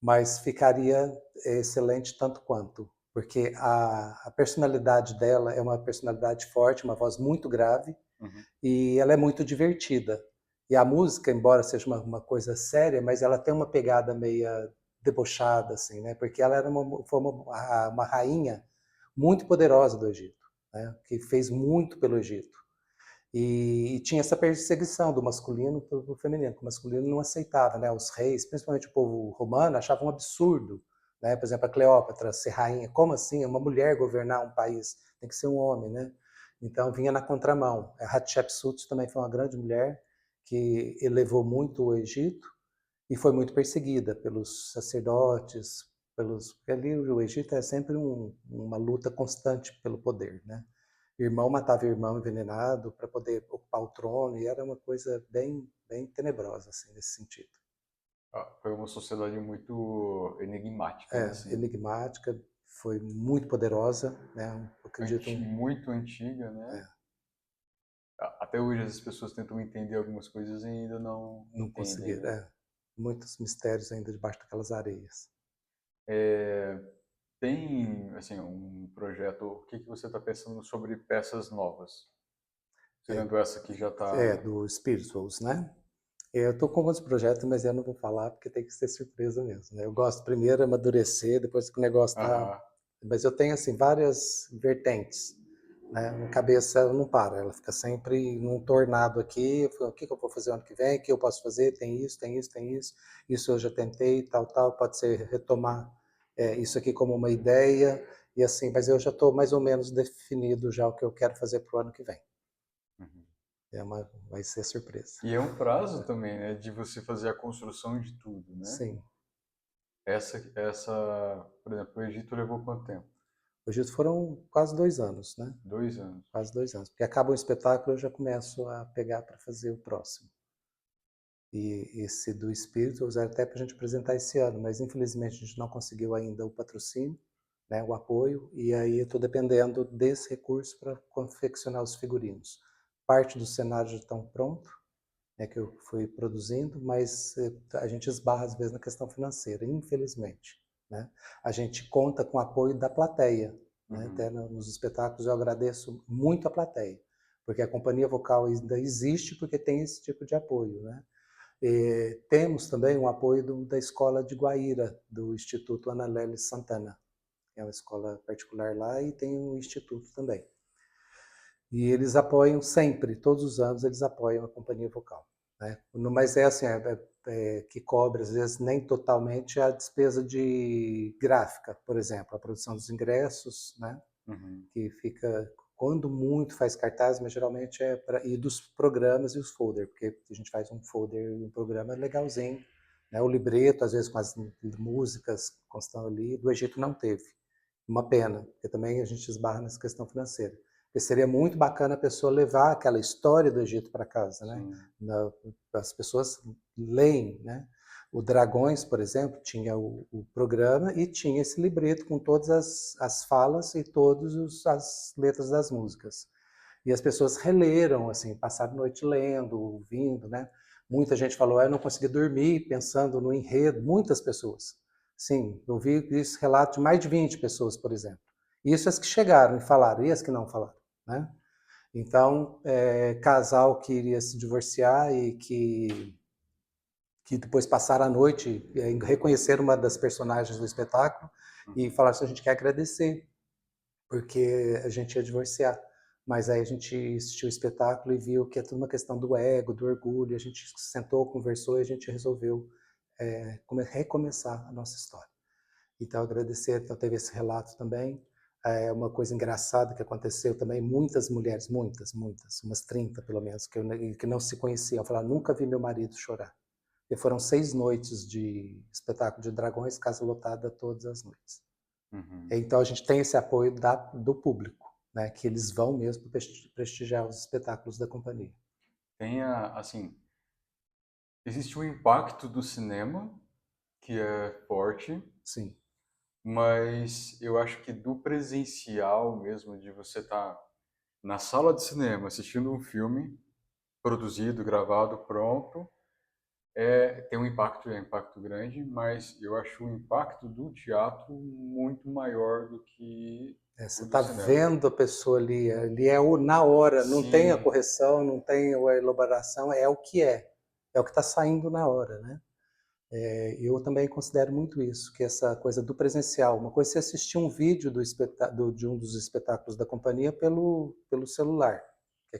Mas ficaria excelente tanto quanto, porque a personalidade dela é uma personalidade forte, uma voz muito grave, Uhum. e ela é muito divertida. E a música, embora seja uma coisa séria, mas ela tem uma pegada meia debochada, assim, né? Porque ela foi uma rainha muito poderosa do Egito, né? Que fez muito pelo Egito. E tinha essa perseguição do masculino pelo feminino, que o masculino não aceitava, né? Os reis, principalmente o povo romano, achavam um absurdo, né? Por exemplo, a Cleópatra ser rainha, como assim? Uma mulher governar um país, tem que ser um homem, né? Então vinha na contramão. A Hatshepsut também foi uma grande mulher que elevou muito o Egito e foi muito perseguida pelos sacerdotes, porque ali o Egito é sempre uma luta constante pelo poder, né? Irmão matava irmão envenenado para poder ocupar o trono, e era uma coisa bem, bem tenebrosa, assim, nesse sentido. Foi uma sociedade muito enigmática, né? Assim, Enigmática, foi muito poderosa, né? Eu acredito, muito antiga, né? é, Até hoje as pessoas tentam entender algumas coisas e ainda não não entendem, conseguir, né? muitos mistérios ainda debaixo daquelas areias. É, tem, assim, um projeto, o que você está pensando sobre peças novas? Tirando essa que já está... Do Spirituals, né? Eu estou com alguns projetos, mas eu não vou falar porque tem que ser surpresa mesmo, né? Eu gosto primeiro de amadurecer, depois que o negócio está... Aham. Mas eu tenho, assim, várias vertentes, né? Minha cabeça ela não para, ela fica sempre num tornado aqui. Eu falo, o que eu vou fazer ano que vem? O que eu posso fazer? Tem isso, tem isso, tem isso. Isso eu já tentei, tal, tal. Pode ser retomar isso aqui como uma ideia e assim. Mas eu já estou mais ou menos definido já o que eu quero fazer para o ano que vem. Uhum. Vai ser surpresa. E é um prazo também, né, de você fazer a construção de tudo, né? Sim. Por exemplo, o Egito levou quanto tempo? O Egito foram quase 2 anos, né? 2 anos. Quase 2 anos. Porque acaba o espetáculo, eu já começo a pegar para fazer o próximo. E esse do Espírito era até para a gente apresentar esse ano, mas infelizmente a gente não conseguiu ainda o patrocínio, né, o apoio, e aí eu estou dependendo desse recurso para confeccionar os figurinos. Parte dos cenários já estão prontos, né, que eu fui produzindo, mas a gente esbarra às vezes na questão financeira, infelizmente, né? A gente conta com o apoio da plateia, né? Uhum. Até nos espetáculos eu agradeço muito a plateia, porque a companhia vocal ainda existe porque tem esse tipo de apoio, né? E temos também o apoio da Escola de Guaíra, do Instituto Ana Santana, que é uma escola particular lá, e tem um instituto também. E eles apoiam sempre, todos os anos eles apoiam a companhia vocal, né? Mas é assim, que cobre às vezes nem totalmente a despesa de gráfica, por exemplo, a produção dos ingressos, né? Uhum. Que fica, quando muito faz cartaz, mas geralmente e dos programas e os folders, porque a gente faz um folder e um programa legalzinho, né? O libreto, às vezes com as músicas constando ali, do Egito não teve. Uma pena, porque também a gente esbarra nessa questão financeira. Porque seria muito bacana a pessoa levar aquela história do Egito para casa, né? Sim. As pessoas leem, né? O Dragões, por exemplo, tinha o programa e tinha esse libreto com todas as falas e todas as letras das músicas. E as pessoas releram, assim, passaram a noite lendo, ouvindo, né? Muita gente falou, eu não consegui dormir pensando no enredo, muitas pessoas. Sim, eu vi isso, relato de mais de 20 pessoas, por exemplo. Isso as que chegaram e falaram, e as que não falaram, né? Então, casal que iria se divorciar e que depois passaram a noite reconhecer uma das personagens do espetáculo e Uhum. falaram assim, a gente quer agradecer, porque a gente ia divorciar. Mas aí a gente assistiu o espetáculo e viu que é tudo uma questão do ego, do orgulho. A gente sentou, conversou e a gente resolveu recomeçar a nossa história. Então, agradecer. Então, teve esse relato também. Uma coisa engraçada que aconteceu também, muitas mulheres, muitas, umas 30 pelo menos, que não se conheciam, falaram, nunca vi meu marido chorar. E foram 6 noites de espetáculo de dragões, casa lotada todas as noites. Uhum. Então a gente tem esse apoio do público, né, que eles vão mesmo prestigiar os espetáculos da companhia. Tem assim, existe um impacto do cinema que é forte, Sim, mas eu acho que do presencial mesmo, de você estar na sala de cinema assistindo um filme produzido, gravado, pronto, tem um impacto grande, mas eu acho o impacto do teatro muito maior do que você o do está cinema. vendo a pessoa ali é na hora, não tem a Sim, correção, não tem a elaboração, é o que é o que está saindo na hora, né? Eu também considero muito isso, que essa coisa do presencial, uma coisa é você assistir um vídeo de um dos espetáculos da companhia pelo celular,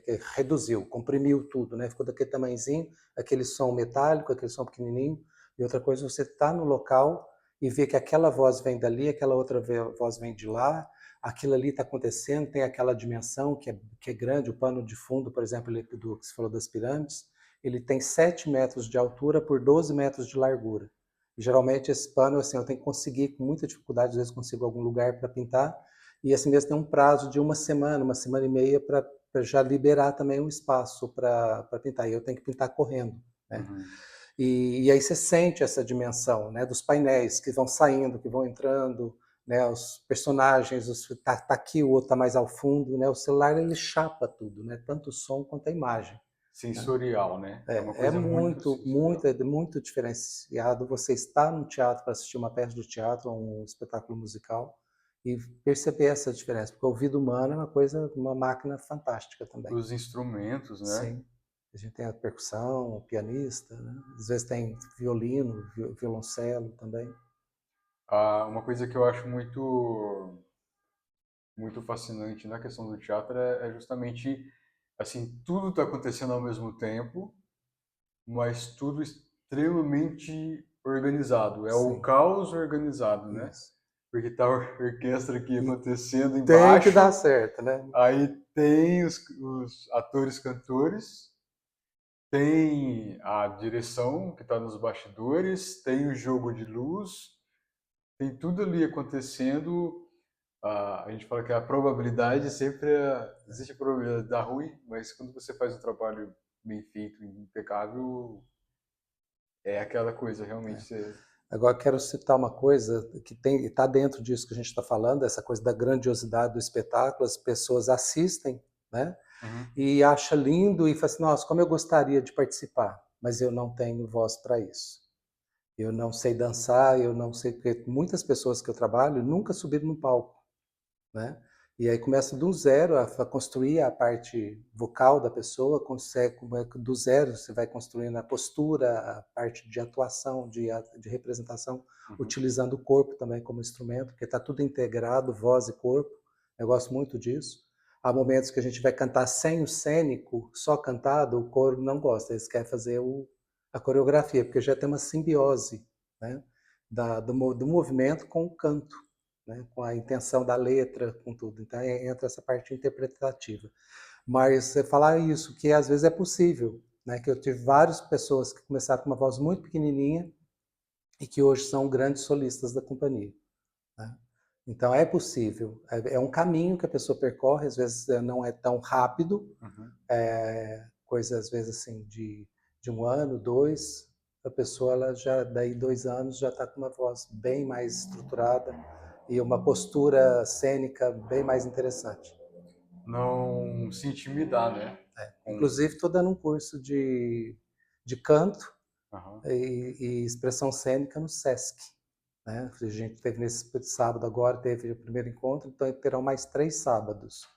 que reduziu, comprimiu tudo, né? Ficou daquele tamanhozinho, aquele som metálico, aquele som pequenininho, e outra coisa é você estar no local e ver que aquela voz vem dali, aquela outra voz vem de lá, aquilo ali está acontecendo, tem aquela dimensão que é grande, o pano de fundo, por exemplo, do que você falou das pirâmides, ele tem 7 metros de altura por 12 metros de largura. E, geralmente esse pano, assim, eu tenho que conseguir com muita dificuldade, às vezes consigo algum lugar para pintar, e assim mesmo tem um prazo de uma semana e meia para já liberar também um espaço para pintar, e eu tenho que pintar correndo, né? uhum. E aí você sente essa dimensão, né, dos painéis que vão saindo, que vão entrando, né, os personagens, tá aqui, o outro tá mais ao fundo, né, o celular ele chapa tudo, né, tanto o som quanto a imagem, né? Sensorial, né? É uma É coisa muito muito, sensorial. muito diferenciado você estar no teatro para assistir uma peça de teatro ou um espetáculo musical e perceber essa diferença, porque o ouvido humano é uma coisa, uma máquina fantástica também. Os instrumentos, né? Sim, a gente tem a percussão, o pianista, né? Às vezes tem violino, violoncelo também. Uma coisa que eu acho muito fascinante na questão do teatro é justamente assim, tudo está acontecendo ao mesmo tempo, mas tudo extremamente organizado. É o Sim, caos organizado, né? isso. Porque tá a orquestra aqui E acontecendo tem que dar embaixo, certo, né? aí tem os atores cantores, tem a direção que está nos bastidores, tem o jogo de luz, tem tudo ali acontecendo. A gente fala que a probabilidade sempre existe a probabilidade de dar ruim, mas quando você faz um trabalho bem feito, impecável, é aquela coisa realmente. Agora quero citar uma coisa que está dentro disso que a gente está falando, essa coisa da grandiosidade do espetáculo, as pessoas assistem, né? Uhum, E acha lindo e fala assim, nossa, como eu gostaria de participar, mas eu não tenho voz para isso. Eu não sei dançar, eu não sei, porque muitas pessoas que eu trabalho nunca subiram no palco, né? E aí começa do zero a construir a parte vocal da pessoa, consegue, do zero você vai construindo a postura, a parte de atuação, de representação, uhum. utilizando o corpo também como instrumento, porque está tudo integrado, voz e corpo. Eu gosto muito disso. Há momentos que a gente vai cantar sem o cênico, só cantado, o coro não gosta, eles querem fazer a coreografia, porque já tem uma simbiose, né, do movimento com o canto, né, com a intenção da letra, com tudo. Então entra essa parte interpretativa. Mas você falar isso, que às vezes é possível, né, que eu tive várias pessoas que começaram com uma voz muito pequenininha e que hoje são grandes solistas da companhia, né? Então é possível, é um caminho que a pessoa percorre, às vezes não é tão rápido, Uhum. coisa às vezes assim de 1 ano, 2, a pessoa ela já daí 2 anos já está com uma voz bem mais estruturada e uma postura cênica bem mais interessante. Não se intimidar, né? Inclusive estou dando um curso de canto Aham. e expressão cênica no SESC. Né? A gente teve nesse sábado agora, teve o primeiro encontro, então terão mais 3 sábados.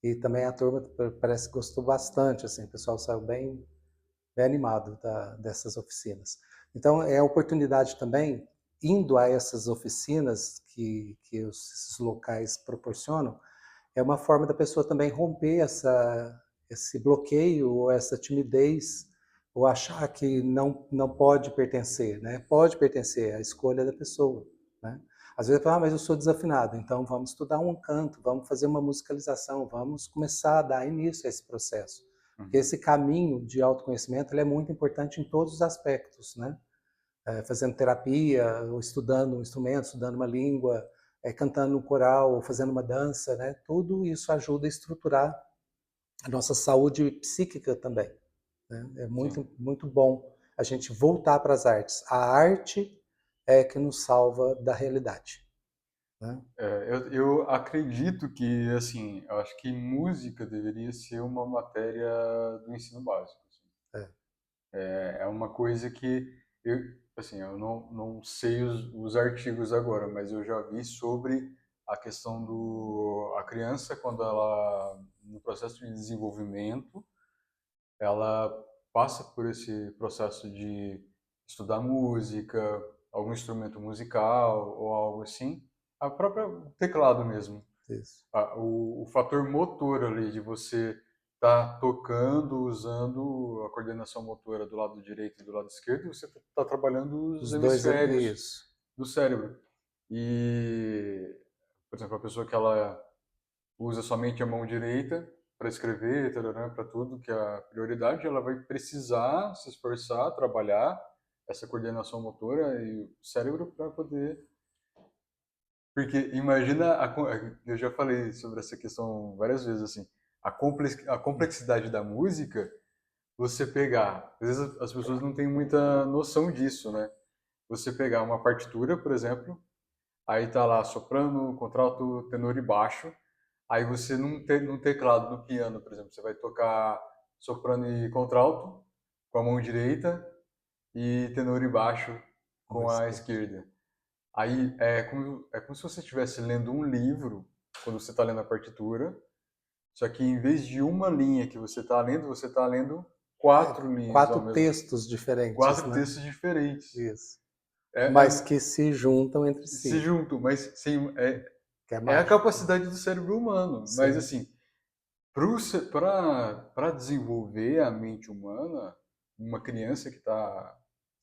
E também a turma parece que gostou bastante, assim, o pessoal saiu bem animado dessas oficinas. Então é a oportunidade também, indo a essas oficinas que esses locais proporcionam, é uma forma da pessoa também romper esse bloqueio ou essa timidez ou achar que não pode pertencer, né? Pode pertencer, é a escolha da pessoa, né? Às vezes fala, mas eu sou desafinado, então vamos estudar um canto, vamos fazer uma musicalização, vamos começar a dar início a esse processo. Porque Uhum. esse caminho de autoconhecimento ele é muito importante em todos os aspectos, né? Fazendo terapia, ou estudando um instrumento, estudando uma língua, cantando no coral, ou fazendo uma dança, né? Tudo isso ajuda a estruturar a nossa saúde psíquica também. Né? É Sim. muito bom a gente voltar para as artes. A arte é que nos salva da realidade. Né? Eu acredito que, assim, eu acho que música deveria ser uma matéria do ensino básico. Assim. É, É uma coisa que eu, assim, eu não sei os artigos agora, mas eu já vi sobre a questão a criança quando ela no processo de desenvolvimento, ela passa por esse processo de estudar música, algum instrumento musical ou algo assim, a própria teclado mesmo. isso. O fator motor ali de você estar tocando, usando a coordenação motora do lado direito e do lado esquerdo, você está trabalhando os Os dois, hemisférios isso. do cérebro. E, por exemplo, a pessoa que ela usa somente a mão direita para escrever, para tudo, que é a prioridade, ela vai precisar se esforçar, trabalhar essa coordenação motora e o cérebro para poder. Porque imagina, eu já falei sobre essa questão várias vezes, assim, a complexidade da música, você pegar, às vezes as pessoas não têm muita noção disso, né? Você pegar uma partitura, por exemplo, aí tá lá soprano, contralto, tenor e baixo, aí você num teclado, no piano, por exemplo, você vai tocar soprano e contralto com a mão direita e tenor e baixo Uma com a esquerda. esquerda. Aí é como se você estivesse lendo um livro, quando você está lendo a partitura, só que em vez de uma linha que você está lendo 4 linhas ao 4 mesmo tempo. textos diferentes, 4 né? textos diferentes. Isso. É, Mas que se juntam entre se si, juntam, mas sem, que é é a mágico. capacidade do cérebro humano. Mas Sim, assim, para desenvolver a mente humana, uma criança que está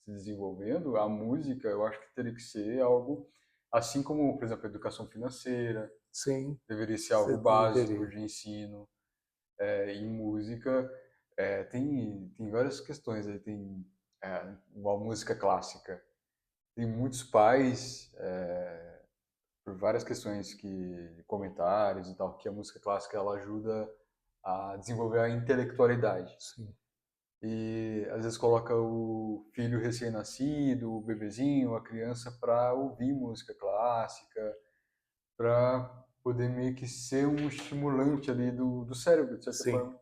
se desenvolvendo, a música, eu acho que teria que ser algo, assim como, por exemplo, a educação financeira, sim, deveria ser você algo básico deveria. de ensino. Em música, tem várias questões aí. Tem a música clássica. Tem muitos pais, por várias questões comentários e tal, que a música clássica ela ajuda a desenvolver a intelectualidade. Sim. E às vezes coloca o filho recém-nascido, o bebezinho, a criança para ouvir música clássica, para poder meio que ser um estimulante ali do cérebro, de certa Sim. forma.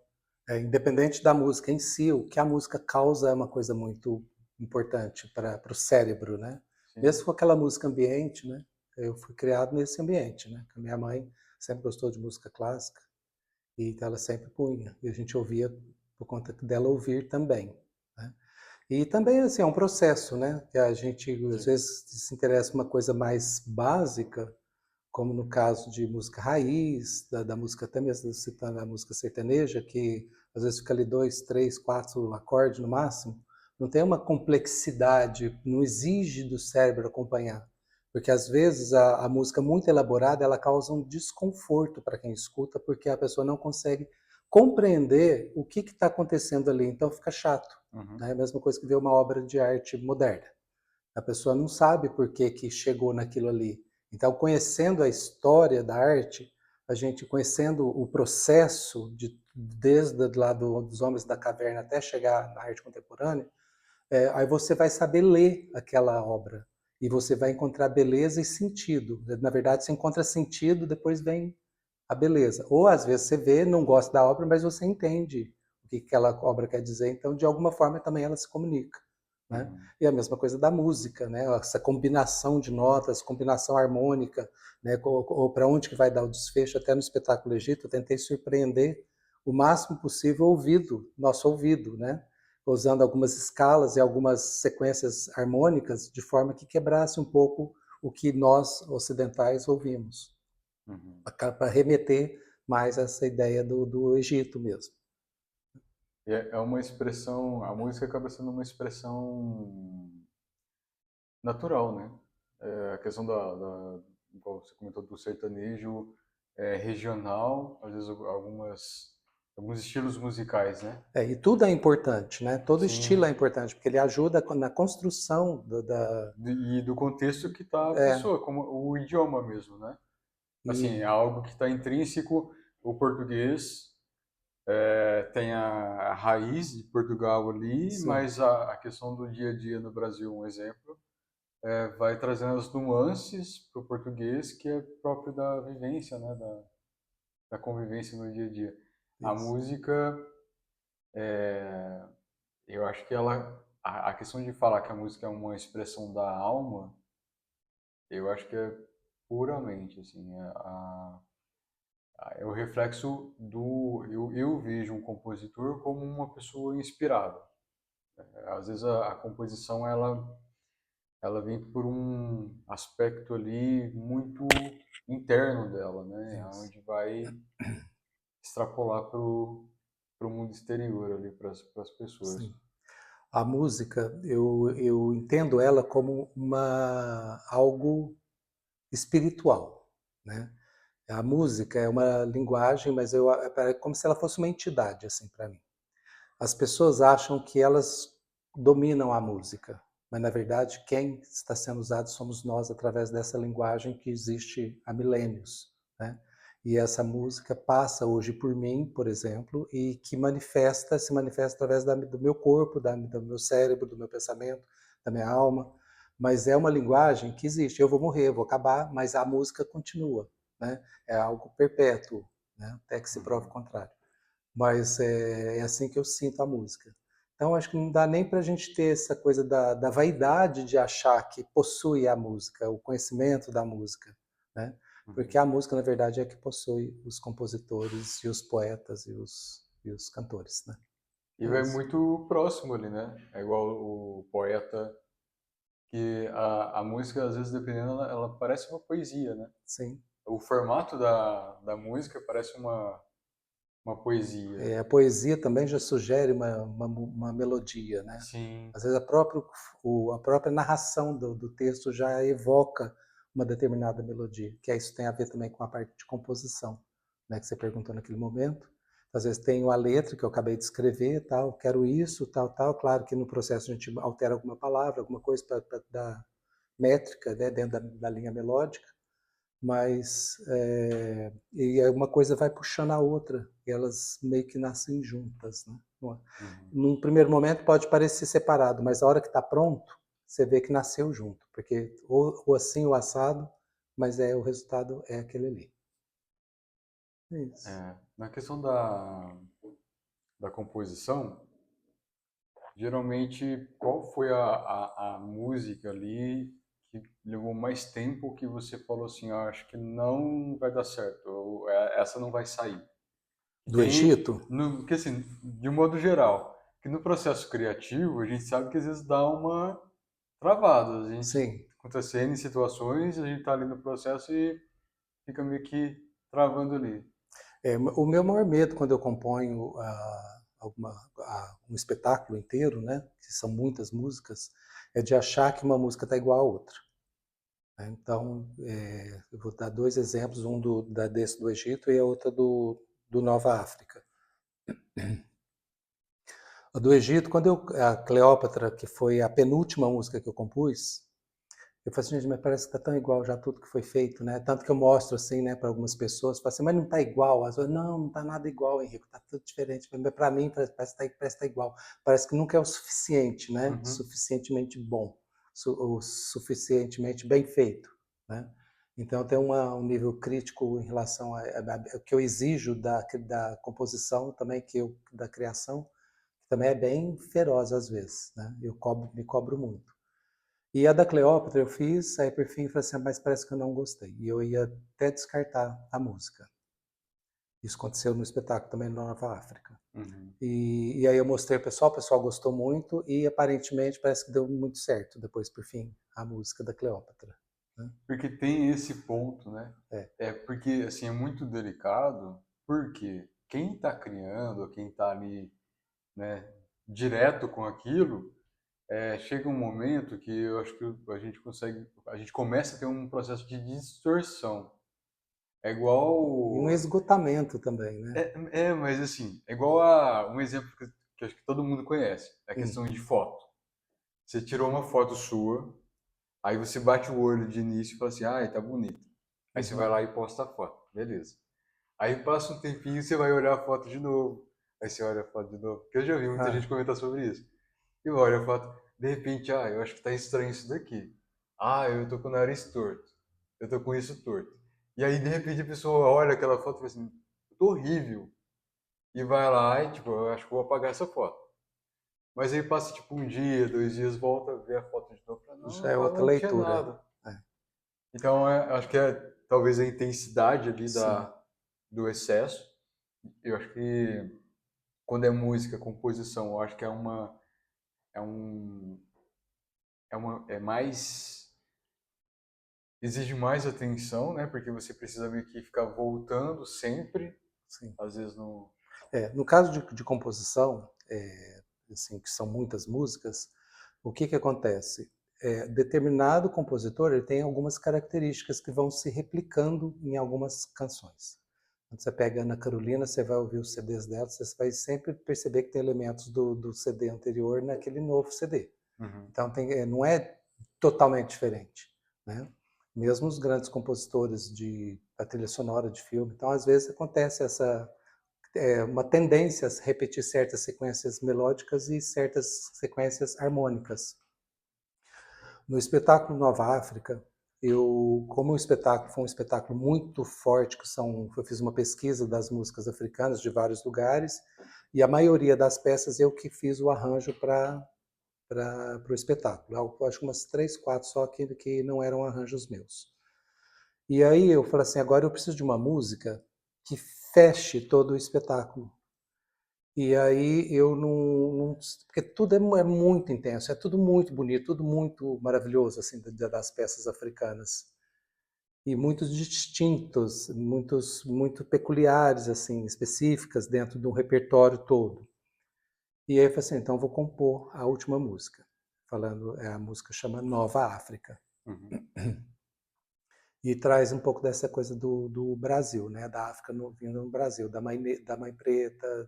Independente da música em si, o que a música causa é uma coisa muito importante para o cérebro, né? Sim. Mesmo com aquela música ambiente, né? Eu fui criado nesse ambiente, né? A minha mãe sempre gostou de música clássica e ela sempre punha. E a gente ouvia por conta dela ouvir também, né? E também, assim, é um processo, né? Que a gente, às Sim. vezes, se interessa por uma coisa mais básica, como no caso de música raiz, da música, até mesmo citando a música sertaneja, que às vezes fica ali 2, 3, 4 acordes no máximo, não tem uma complexidade, não exige do cérebro acompanhar. Porque às vezes a música muito elaborada, ela causa um desconforto para quem escuta, porque a pessoa não consegue compreender o que está acontecendo ali, então fica chato. Uhum. Né? É a mesma coisa que ver uma obra de arte moderna. A pessoa não sabe por que chegou naquilo ali. Então, conhecendo a história da arte, a gente conhecendo o processo desde lá dos homens da caverna até chegar na arte contemporânea, aí você vai saber ler aquela obra e você vai encontrar beleza e sentido. Na verdade, você encontra sentido, depois vem a beleza. Ou às vezes você vê, não gosta da obra, mas você entende o que aquela obra quer dizer, então de alguma forma também ela se comunica. Né? Uhum. E a mesma coisa da música, né? Essa combinação de notas, combinação harmônica, né? Ou para onde que vai dar o desfecho. Até no espetáculo Egito eu tentei surpreender o máximo possível o ouvido, nosso ouvido, né? Usando algumas escalas e algumas sequências harmônicas de forma que quebrasse um pouco o que nós ocidentais ouvimos, Uhum. para remeter mais a essa ideia do Egito mesmo. É uma expressão, a música acaba sendo uma expressão natural, né? A questão igual você comentou, do sertanejo regional, às vezes alguns estilos musicais, né? E tudo é importante, né? Todo estilo é Sim, importante, porque ele ajuda na construção e do contexto que está a é, pessoa, como o idioma mesmo, né? Assim, é e, algo que está intrínseco, o português tem a raiz de Portugal ali, sim, mas a questão do dia a dia no Brasil, um exemplo, vai trazendo as nuances para o português que é próprio da vivência, né, da convivência no dia a dia. A isso. música, eu acho que a questão de falar que a música é uma expressão da alma, eu acho que é puramente, assim, é o reflexo eu vejo um compositor como uma pessoa inspirada. Às vezes a composição ela vem por um aspecto ali muito interno dela, né? Isso. Onde vai extrapolar para o mundo exterior ali, para as pessoas. Sim. A música, eu entendo ela como algo espiritual, né? A música é uma linguagem, mas é como se ela fosse uma entidade, assim, para mim. As pessoas acham que elas dominam a música, mas na verdade quem está sendo usado somos nós através dessa linguagem que existe há milênios, né? E essa música passa hoje por mim, por exemplo, e que se manifesta através do meu corpo, do meu cérebro, do meu pensamento, da minha alma, mas é uma linguagem que existe. Eu vou morrer, eu vou acabar, mas a música continua, né? É algo perpétuo, né? Até que se prove o Uhum. contrário. Mas é assim que eu sinto a música. Então, acho que não dá nem para a gente ter essa coisa da vaidade de achar que possui a música, o conhecimento da música, né? Porque Uhum. a música, na verdade, é que possui os compositores e os poetas e os cantores, né? E É vai isso. muito próximo ali, né? É igual o poeta, que a música, às vezes, dependendo, ela parece uma poesia, né? Sim. O formato da música parece uma poesia. A poesia também já sugere uma melodia, né? Sim. Às vezes a própria narração do texto já evoca uma determinada melodia, que isso tem a ver também com a parte de composição, né, que você perguntou naquele momento. Às vezes tenho a letra que eu acabei de escrever, tal, quero isso, tal, tal. Claro que no processo a gente altera alguma palavra, alguma coisa para dar métrica, né, dentro da linha melódica, mas e uma coisa vai puxando a outra, e elas meio que nascem juntas, né? Uhum. Num primeiro momento pode parecer separado, mas a hora que está pronto, você vê que nasceu junto, porque ou assim ou assado, mas o resultado é aquele ali. É isso. Na questão da composição, geralmente, qual foi a música ali que levou mais tempo que você falou assim, ah, acho que não vai dar certo, ou essa não vai sair? Do Egito? Porque assim, de um modo geral, que no processo criativo a gente sabe que às vezes dá uma travada, a gente Sim. acontecendo em situações, a gente tá ali no processo e fica meio que travando ali. O meu maior medo quando eu componho um espetáculo inteiro, né, que são muitas músicas, é de achar que uma música está igual à outra. Né? Então, eu vou dar dois exemplos, um desse do Egito e a outra do Nova África. A do Egito, a Cleópatra, que foi a penúltima música que eu compus, Eu falo assim, gente, mas parece que tá tão igual já tudo que foi feito, né? Tanto que eu mostro assim, né, para algumas pessoas, falo assim, mas não tá igual. As pessoas, não, não tá nada igual, Henrique, tá tudo diferente. Mas para mim parece que tá igual. Parece que nunca é o suficiente, né? Uhum. Suficientemente bom, o suficientemente bem feito, né? Então tem um nível crítico em relação a que eu exijo da composição também, da criação, que também é bem feroz às vezes, né? Me cobro muito. E a da Cleópatra eu fiz, aí por fim falei assim, mas parece que eu não gostei. E eu ia até descartar a música. Isso aconteceu no espetáculo também na Nova África. Uhum. E aí eu mostrei ao pessoal, o pessoal gostou muito e aparentemente parece que deu muito certo depois, por fim, a música da Cleópatra, né? Porque tem esse ponto, né? É. É porque assim é muito delicado, porque quem está criando, ou quem está ali, né, direto com aquilo, chega um momento que eu acho que a gente começa a ter um processo de distorção. É E um igual, esgotamento também, né? mas assim, é igual a um exemplo que acho que todo mundo conhece, é a Hum. questão de foto. Você tirou uma foto sua, aí você bate o olho de início e fala assim, ah, tá bonito. Aí você vai Uhum. lá e posta a foto, beleza. Aí passa um tempinho e você vai olhar a foto de novo. Aí você olha a foto de novo. Porque eu já vi muita gente Ah, comentar sobre isso. E olha a foto, de repente, ah, eu acho que tá estranho isso daqui. Ah, eu tô com o nariz torto. Eu tô com isso torto. E aí, de repente, a pessoa olha aquela foto e fala assim, tô horrível. E vai lá e, tipo, eu acho que vou apagar essa foto. Mas aí passa, tipo, um dia, 2 dias, volta a ver a foto de novo. Fala, já não, é outra não tinha leitura. nada. É. Então, acho que é talvez a intensidade ali Sim, do excesso. Eu acho que quando é música, composição, eu acho que é um, é mais, exige mais atenção, né? Porque você precisa meio que ficar voltando sempre, sim. às vezes no... No caso de composição, assim, que são muitas músicas, o que acontece? Determinado compositor ele tem algumas características que vão se replicando em algumas canções. Quando você pega a Ana Carolina, você vai ouvir os CDs dela, você vai sempre perceber que tem elementos do CD anterior naquele novo CD. Uhum. Então não é totalmente diferente, né? Mesmo os grandes compositores da trilha sonora de filme, então às vezes acontece uma tendência a repetir certas sequências melódicas e certas sequências harmônicas. No espetáculo Nova África, como o espetáculo foi um espetáculo muito forte, eu fiz uma pesquisa das músicas africanas de vários lugares, e a maioria das peças eu que fiz o arranjo para o espetáculo. Eu acho que umas 3, 4 só que não eram arranjos meus. E aí eu falei assim, agora eu preciso de uma música que feche todo o espetáculo. E aí eu não porque tudo é muito intenso, é tudo muito bonito, tudo muito maravilhoso assim das peças africanas e muito distintos, muito peculiares assim, específicas dentro de um repertório todo. E aí eu falei assim, então eu vou compor a última música, a música chama Nova África Uhum. e traz um pouco dessa coisa do Brasil, né, da África vindo no Brasil, da mãe preta,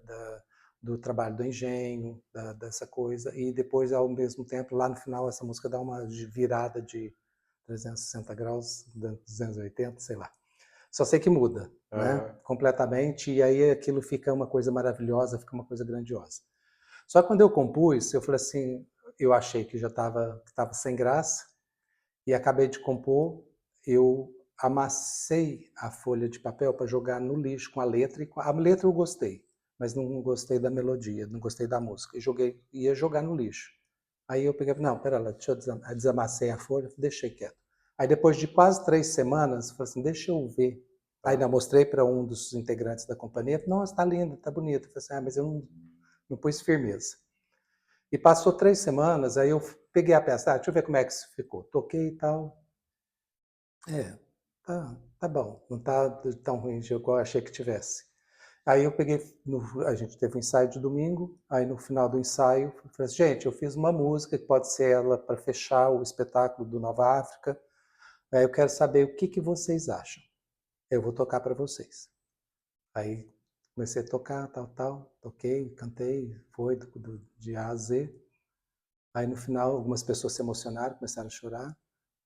do trabalho do engenho, dessa coisa, e depois, ao mesmo tempo, lá no final, essa música dá uma virada de 360 graus, 280, sei lá. Só sei que muda, né, Aham. completamente, e aí aquilo fica uma coisa maravilhosa, fica uma coisa grandiosa. Só que quando eu compus, eu falei assim, eu achei que já estava sem graça, e acabei de compor, eu amassei a folha de papel para jogar no lixo com a letra. A letra eu gostei, mas não gostei da melodia, não gostei da música. Ia jogar no lixo. Aí eu peguei, não, pera lá, deixa eu desamassei a folha, deixei quieto. Aí depois de quase 3 semanas, eu falei assim, deixa eu ver. Aí Tá. eu mostrei para um dos integrantes da companhia, nossa, tá linda, tá bonita. Eu falei assim, mas eu não pus firmeza. E passou 3 semanas, aí eu peguei a peça, deixa eu ver como é que isso ficou. Toquei e tal, tá bom, não tá tão ruim igual eu achei que tivesse. Aí eu peguei, a gente teve um ensaio de domingo, aí no final do ensaio, eu falei assim, gente, eu fiz uma música que pode ser ela para fechar o espetáculo do Nova África, aí eu quero saber o que vocês acham. Eu vou tocar para vocês. Aí comecei a tocar, tal, toquei, cantei, foi de A a Z. Aí no final algumas pessoas se emocionaram, começaram a chorar.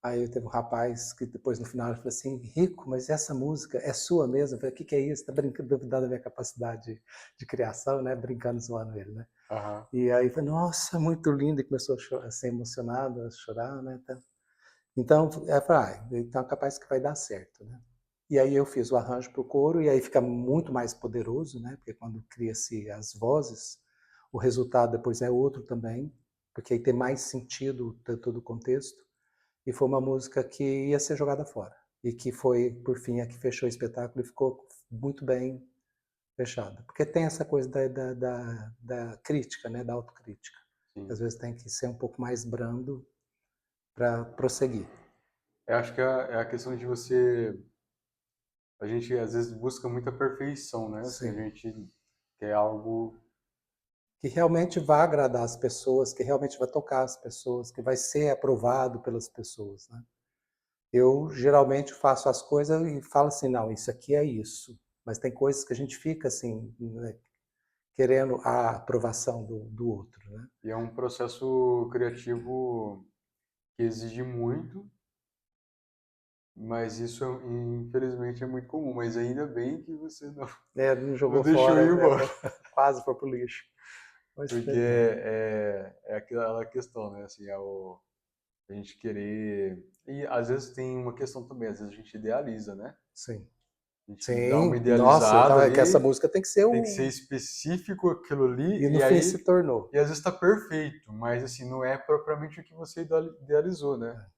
Aí teve um rapaz que depois no final ele falou assim, Rico, mas essa música é sua mesmo? Eu falei, o que é isso? Tá brincando, duvidando da minha capacidade de criação, né? Brincando, zoando ele, né? Aham. E aí falei, nossa, muito lindo, e começou a ser emocionado, a chorar, né? Então, eu falei, então é capaz que vai dar certo, né? E aí eu fiz o arranjo para o coro, e aí fica muito mais poderoso, né? Porque quando cria-se as vozes, o resultado depois é outro também, porque aí tem mais sentido todo o contexto. E foi uma música que ia ser jogada fora. E que foi, por fim, a que fechou o espetáculo e ficou muito bem fechada. Porque tem essa coisa da crítica, né? Da autocrítica. Sim. Às vezes tem que ser um pouco mais brando para prosseguir. Eu acho que é a questão de você. A gente às vezes busca muita perfeição, né? Assim, a Sim. gente quer algo. Que realmente vai agradar as pessoas, que realmente vai tocar as pessoas, que vai ser aprovado pelas pessoas, né? Eu geralmente faço as coisas e falo assim, não, isso aqui é isso. Mas tem coisas que a gente fica assim, né, querendo a aprovação do outro, né? E é um processo criativo que exige muito, mas isso infelizmente é muito comum. Mas ainda bem que você não, Não não jogou deixou fora, ir embora. quase foi pro lixo. Mas Porque fez bem. é aquela questão, né? Assim, a gente querer. E às vezes tem uma questão também, às vezes a gente idealiza, né? Sim. A gente dá uma Sim, nossa, idealizada é que essa ali, música tem que ser tem que ser o... específico aquilo E ali, no e fim se aí. tornou. E às vezes está perfeito, mas assim, não é propriamente o que você idealizou, né?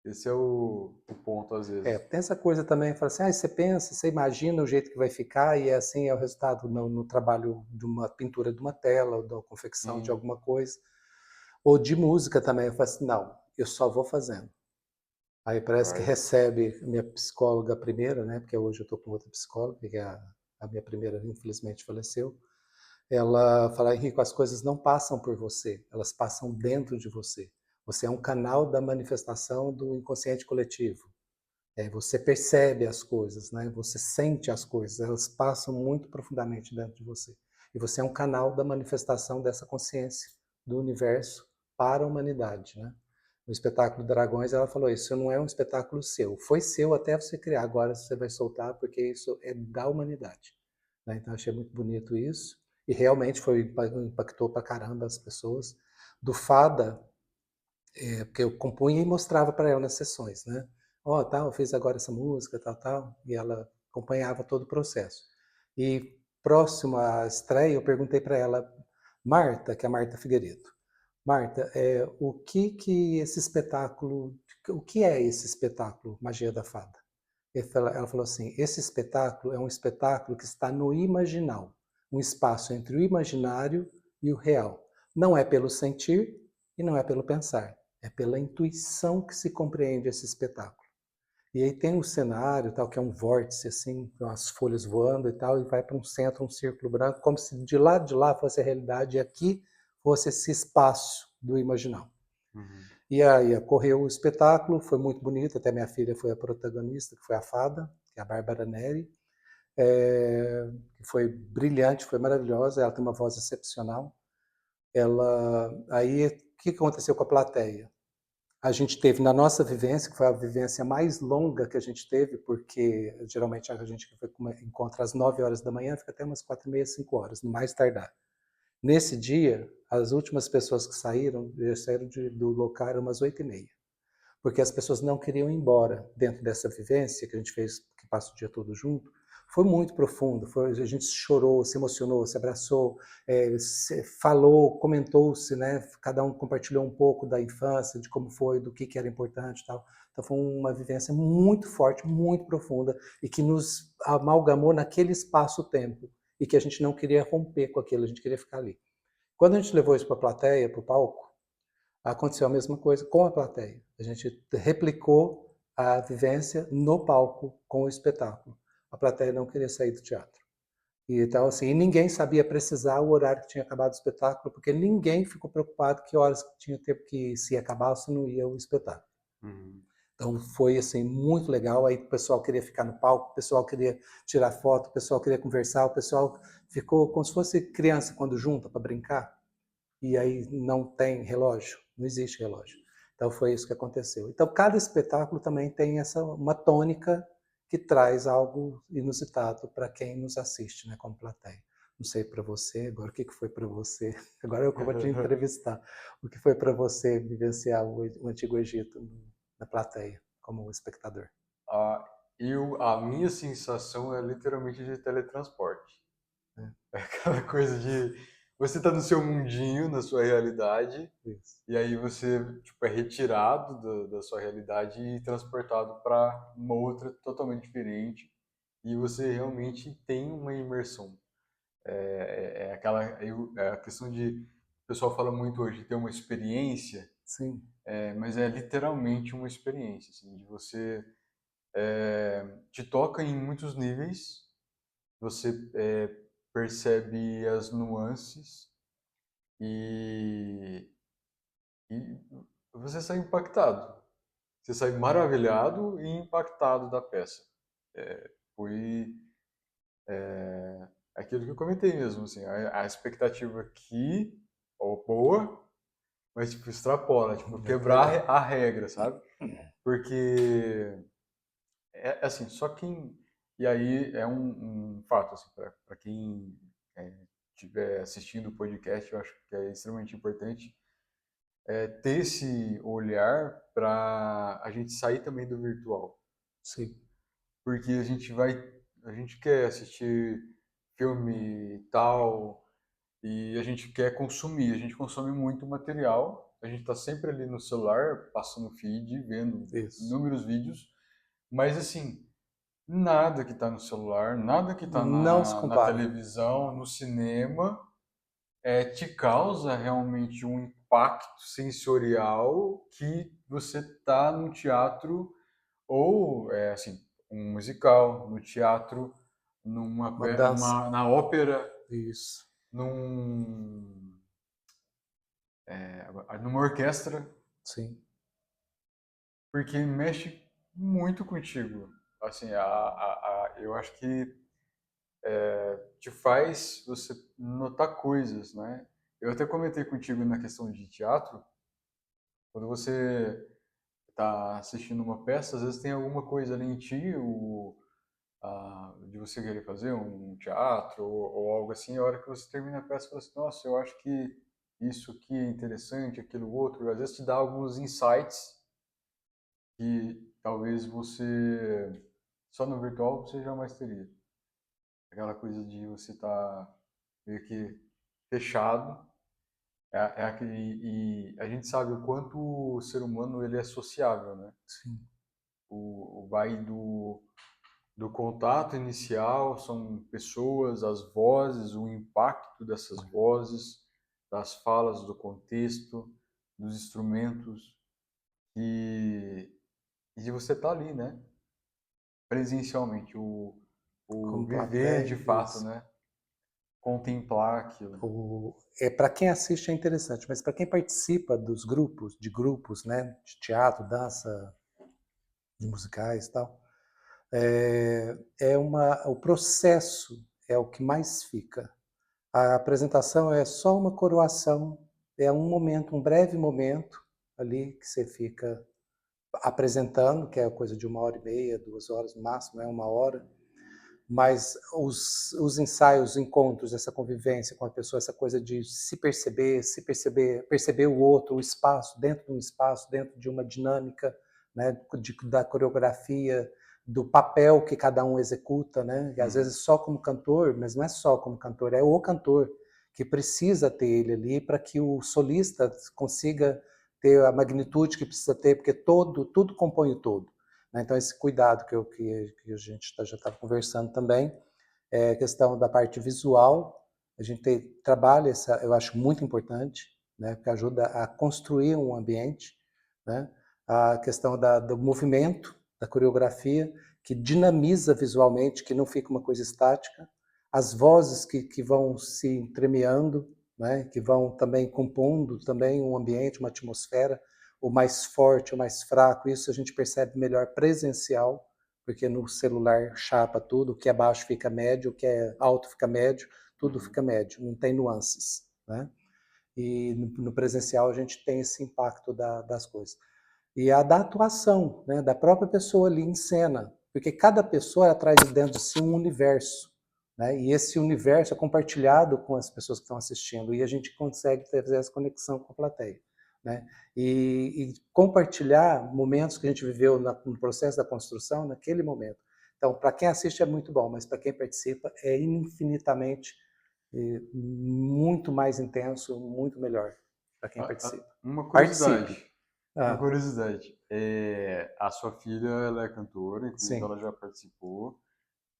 Esse é o ponto, às vezes. Tem essa coisa também, fala assim, você pensa, você imagina o jeito que vai ficar e assim é o resultado no trabalho de uma pintura de uma tela, ou da confecção de Sim, alguma coisa. Ou de música também, eu falo assim, não, eu só vou fazendo. Aí parece que vai. recebe minha psicóloga primeira, né, porque hoje eu estou com outra psicóloga, porque a minha primeira infelizmente faleceu. Ela fala, Henrico, as coisas não passam por você, elas passam dentro de você. Você é um canal da manifestação do inconsciente coletivo. Você percebe as coisas, né? Você sente as coisas, elas passam muito profundamente dentro de você. E você é um canal da manifestação dessa consciência do universo para a humanidade, né? No espetáculo Dragões, ela falou, isso não é um espetáculo seu. Foi seu até você criar, agora você vai soltar, porque isso é da humanidade. Né? Então, achei muito bonito isso. E realmente impactou pra caramba as pessoas. Do Fada, porque eu compunha e mostrava para ela nas sessões, né? Ó, tal, eu fiz agora essa música, tal, tal, e ela acompanhava todo o processo. E próximo à estreia, eu perguntei para ela, Marta, que é a Marta Figueiredo, Marta, o que é esse espetáculo Magia da Fada? Ela falou assim, esse espetáculo é um espetáculo que está no imaginal, um espaço entre o imaginário e o real. Não é pelo sentir e não é pelo pensar, é pela intuição que se compreende esse espetáculo. E aí tem um cenário, tal, que é um vórtice, assim, com as folhas voando e tal, e vai para um centro, um círculo branco, como se de lá fosse a realidade e aqui fosse esse espaço do imaginal. Uhum. E aí ocorreu o espetáculo, foi muito bonito, até minha filha foi a protagonista, que foi a Fada, que é a Bárbara Neri, que foi brilhante, foi maravilhosa, ela tem uma voz excepcional. Aí, o que aconteceu com a plateia? A gente teve na nossa vivência, que foi a vivência mais longa que a gente teve, porque geralmente a gente encontra às 9 horas da manhã, fica até umas 4h30, 5 horas, no mais tardar. Nesse dia, as últimas pessoas que saíram do local eram umas 8h30, porque as pessoas não queriam ir embora dentro dessa vivência que a gente fez, que passa o dia todo junto. Foi muito profundo, a gente chorou, se emocionou, se abraçou, falou, comentou-se, né? Cada um compartilhou um pouco da infância, de como foi, do que era importante e tal. Então foi uma vivência muito forte, muito profunda, e que nos amalgamou naquele espaço-tempo, e que a gente não queria romper com aquilo, a gente queria ficar ali. Quando a gente levou isso para a plateia, para o palco, aconteceu a mesma coisa com a plateia. A gente replicou a vivência no palco com o espetáculo. A plateia não queria sair do teatro. E então, assim, ninguém sabia precisar o horário que tinha acabado o espetáculo, porque ninguém ficou preocupado que horas tinha tempo que se ia acabar ou se não ia o espetáculo. Uhum. Então foi assim muito legal. Aí o pessoal queria ficar no palco, o pessoal queria tirar foto, o pessoal queria conversar, o pessoal ficou como se fosse criança quando junta para brincar. E aí não tem relógio, não existe relógio. Então foi isso que aconteceu. Então cada espetáculo também tem uma tônica que traz algo inusitado para quem nos assiste, né, como plateia. Não sei para você, agora o que foi para você? Agora eu vou te entrevistar. O que foi para você vivenciar o Antigo Egito na plateia, como espectador? Ah, a minha sensação é literalmente de teletransporte. É. É aquela coisa de você tá no seu mundinho, na sua realidade, Isso. e aí você tipo, é retirado da sua realidade e transportado para uma outra totalmente diferente, e você realmente tem uma imersão. É a questão de, o pessoal fala muito hoje, de ter uma experiência, Sim. mas é literalmente uma experiência, assim, de você te toca em muitos níveis, você percebe as nuances e, e você sai impactado. Você sai maravilhado e impactado da peça. Foi aquilo que eu comentei mesmo, assim, a expectativa aqui, ó, boa, mas tipo, extrapola, tipo, Muito legal. quebrar a regra, sabe? Porque assim, só quem. E aí é um fato, assim, para quem estiver assistindo o podcast, eu acho que é extremamente importante ter esse olhar para a gente sair também do virtual. Sim. Porque a gente quer assistir filme e tal, e a gente quer consumir, a gente consome muito material, a gente está sempre ali no celular, passando feed, vendo Isso. inúmeros vídeos, mas assim, nada que está no celular, nada que está Não se na compara. televisão, no cinema, te causa realmente um impacto sensorial que você está no teatro ou, assim, um musical, no teatro, Uma dança. na ópera, Isso. num, numa orquestra, Sim. porque mexe muito contigo. Assim, eu acho que te faz você notar coisas, né? Eu até comentei contigo na questão de teatro, quando você está assistindo uma peça, às vezes tem alguma coisa ali em ti, de você querer fazer um teatro ou algo assim, a hora que você termina a peça, você fala assim, nossa, eu acho que isso aqui é interessante, aquilo outro, às vezes te dá alguns insights que talvez você, só no virtual, você jamais teria. Aquela coisa de você estar meio que fechado. E a gente sabe o quanto o ser humano ele é sociável, né? Sim. Vai do contato inicial, são pessoas, as vozes, o impacto dessas vozes, das falas, do contexto, dos instrumentos, e, e de você estar ali, né? Presencialmente, o Como viver de plateia, fato, isso. né? Contemplar aquilo. Para quem assiste é interessante, mas para quem participa dos grupos, né, de teatro, dança, de musicais e tal, o processo é o que mais fica. A apresentação é só uma coroação, é um momento, um breve momento ali que você fica apresentando, que é coisa de 1h30, 2 horas no máximo, é 1 hora, mas os ensaios, os encontros, essa convivência com a pessoa, essa coisa de se perceber, perceber o outro, o espaço, dentro de um espaço, dentro de uma dinâmica, né, da coreografia, do papel que cada um executa, né? E às vezes só como cantor, mas não é só como cantor, é o cantor que precisa ter ele ali para que o solista consiga ter a magnitude que precisa ter, porque tudo compõe o todo. Então, esse cuidado que a gente já estava conversando também, é a questão da parte visual, a gente trabalha eu acho muito importante, né, porque ajuda a construir um ambiente, né, a questão do movimento, da coreografia, que dinamiza visualmente, que não fica uma coisa estática, as vozes que vão se entremeando, né, que vão também compondo também um ambiente, uma atmosfera, o mais forte, o mais fraco, isso a gente percebe melhor presencial, porque no celular chapa tudo, o que é baixo fica médio, o que é alto fica médio, tudo fica médio, não tem nuances, né? e no presencial a gente tem esse impacto das coisas. E a da atuação, né, da própria pessoa ali em cena, porque cada pessoa traz dentro de si um universo, né, e esse universo é compartilhado com as pessoas que estão assistindo, e a gente consegue fazer essa conexão com a plateia. Né, e compartilhar momentos que a gente viveu no processo da construção naquele momento. Então, para quem assiste é muito bom, mas para quem participa é infinitamente muito mais intenso, muito melhor para quem participa. Uma Participe. curiosidade, uma curiosidade. A sua filha, ela é cantora, inclusive Sim. ela já participou.